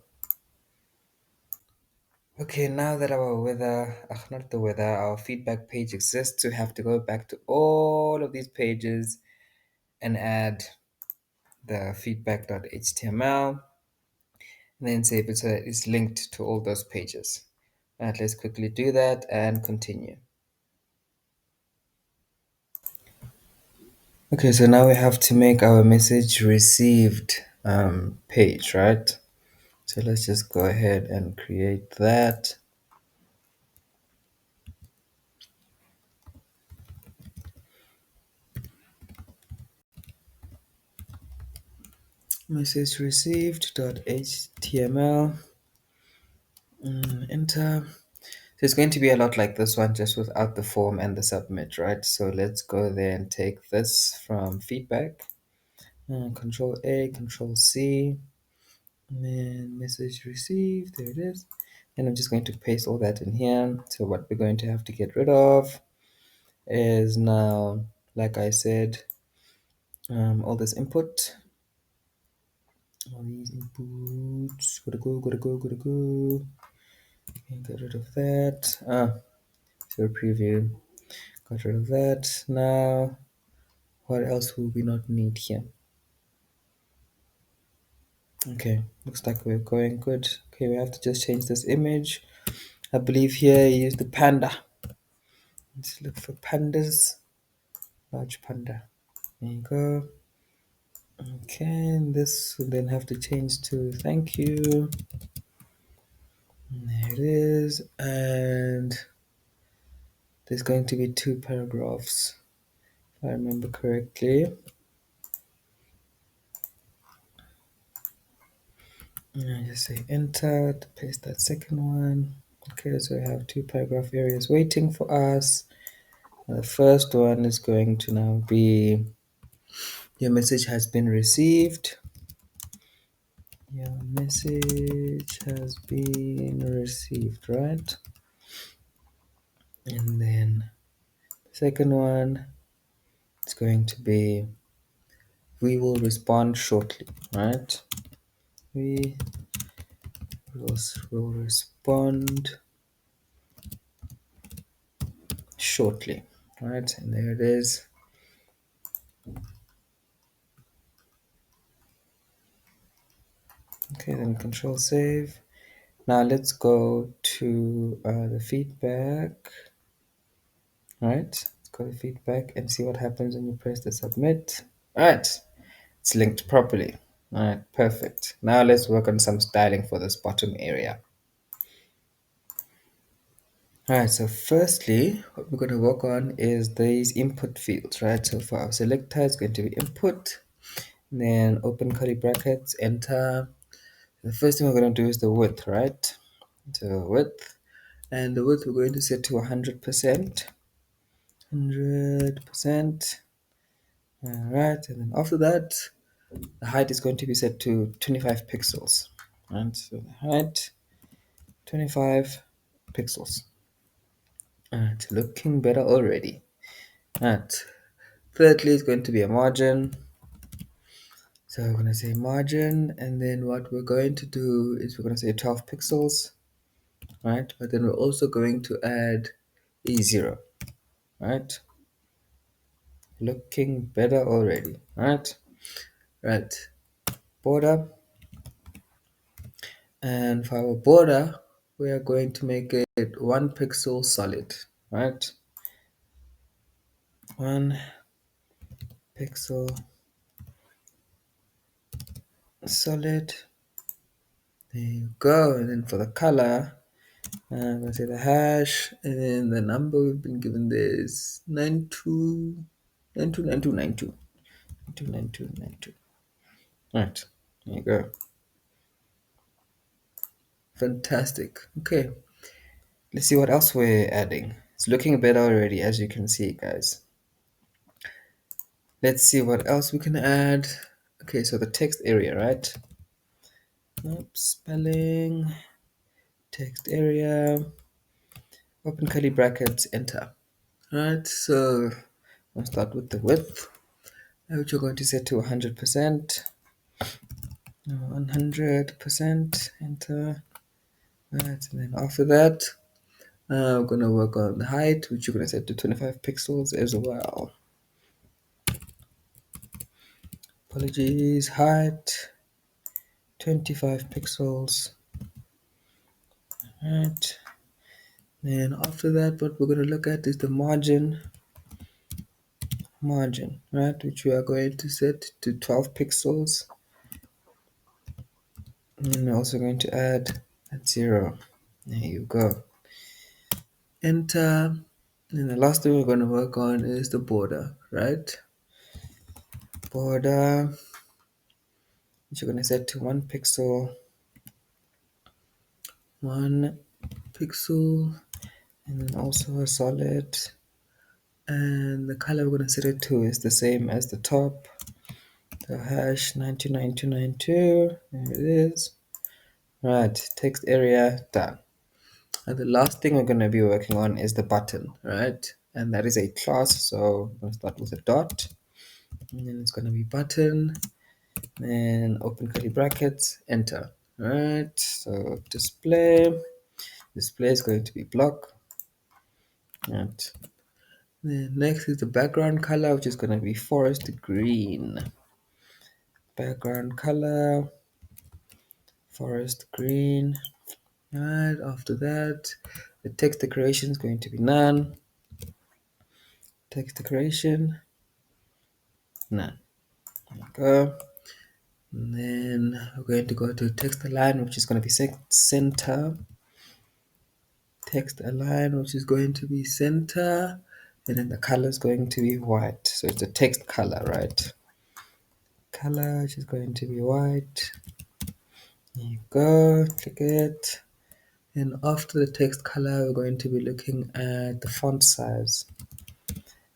Okay, now that our not the weather, our feedback page exists, we have to go back to all of these pages and add the feedback.html, and then say if it's linked to all those pages. Right, let's quickly do that and continue. Okay, so now we have to make our message received page, right? So let's just go ahead and create that. Message received.html, enter. So it's going to be a lot like this one, just without the form and the submit, right? So let's go there and take this from feedback, Control A, Control C, and then message received, there it is. And I'm just going to paste all that in here. So what we're going to have to get rid of is now, like I said, all this input, all these inputs, gotta go. And get rid of that. So preview, got rid of that. Now, what else will we not need here? Okay, looks like we're going good. Okay, we have to just change this image. I believe here use the panda. Let's look for pandas. Large panda. There you go. Okay, and this will then have to change to thank you. And there it is. And there's going to be 2 paragraphs, if I remember correctly. And I just say enter to paste that second one. Okay, so we have 2 paragraph areas waiting for us. The first one is going to now be your message has been received. Your message has been received, right? And then the second one is going to be we will respond shortly, right? We will respond shortly, right? And there it is. Okay, then control save. Now let's go to the feedback, right? Let's go to feedback and see what happens when you press the submit. All right, it's linked properly. All right, perfect. Now let's work on some styling for this bottom area. All right, so firstly, what we're going to work on is these input fields, right? So for our selector, it's going to be input, then open curly brackets, enter. The first thing we're going to do is the width, right? So width, and the width we're going to set to 100%. 100%. All right, and then after that, the height is going to be set to 25 pixels. Right, so the height, 25 pixels. All right, looking better already. All right, thirdly, it's going to be a margin. So we're going to say margin, and then what we're going to do is we're going to say 12 pixels, right? But then we're also going to add a 0, right? Looking better already, right? Right, border. And for our border, we are going to make it 1 pixel solid, right? 1 pixel solid. There you go. And then for the color, I'm going to say the hash, and then the number we've been given there is 929292. 929292. Right, there you go. Fantastic. Okay, let's see what else we're adding. It's looking better already, as you can see, guys. Let's see what else we can add. Okay, so the text area, right? Oops, spelling, text area, open curly brackets, enter. Alright, so I'll start with the width, which we're going to set to 100%. 100%, enter. Right, and then after that, we're going to work on the height, which you're going to set to 25 pixels as well. Apologies, height, 25 pixels. Right. Then after that, what we're going to look at is the margin, right, which we are going to set to 12 pixels. And we're also going to add that 0. There you go. Enter. And the last thing we're going to work on is the border, right? Border, which you're going to set to 1 pixel. 1 pixel. And then also a solid. And the color we're going to set it to is the same as the top. The hash 929292. There it is. Right, text area done. And the last thing we're going to be working on is the button, right? And that is a class, so I'm going to start with a dot. And then it's going to be button, then open curly brackets, enter. Right, so display is going to be block. Right. Then next is the background color, which is going to be forest green. Background color, forest green. Right, after that, the text decoration is going to be none. Text decoration, none. There you go. And then we're going to go to text align, which is going to be center. Text align, which is going to be center. And then the color is going to be white. So it's a text color, right? Color, which is going to be white. There you go. Click it. And after the text color, we're going to be looking at the font size.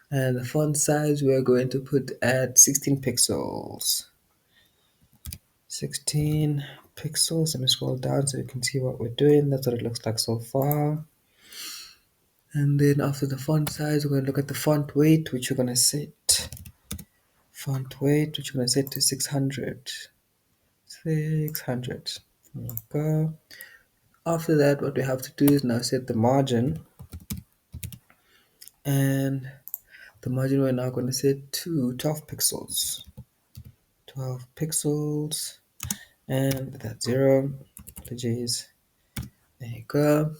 And the font size we're going to put at 16 pixels. 16 pixels. Let me scroll down so you can see what we're doing. That's what it looks like so far. And then after the font size, we're going to look at the font weight, which we're going to set. Font weight, which we're going to set to 600. 600. There we go. After that, what we have to do is now set the margin. And the margin we're now going to set to 12 pixels. 12 pixels. And that's 0. Apologies. There you go.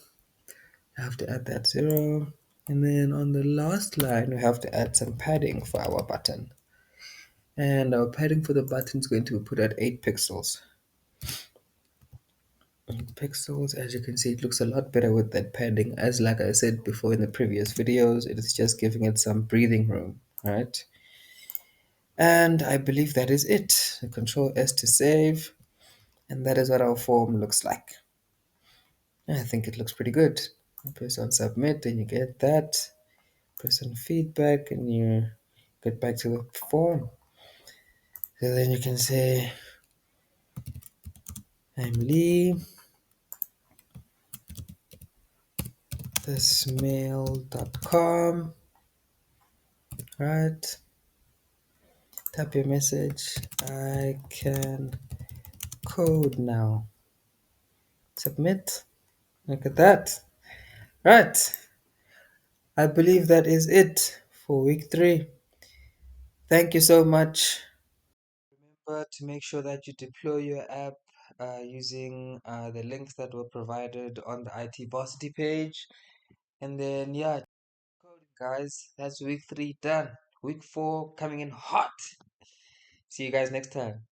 I have to add that 0. And then on the last line, we have to add some padding for our button. And our padding for the button is going to be put at 8 pixels. 8 pixels, as you can see, it looks a lot better with that padding. As like I said before in the previous videos, it is just giving it some breathing room, right? And I believe that is it. Control S to save. And that is what our form looks like. I think it looks pretty good. You press on submit and you get that. Press on feedback and you get back to the form. So then you can say, I'm Lee, thismail.com, right? Type your message. I can code now. Submit. Look at that. Right. I believe that is it for week 3. Thank you so much. Remember to make sure that you deploy your app using the links that were provided on the IT Varsity page. And then, yeah, coding, guys. That's week 3 done. Week 4 coming in hot. See you guys next time.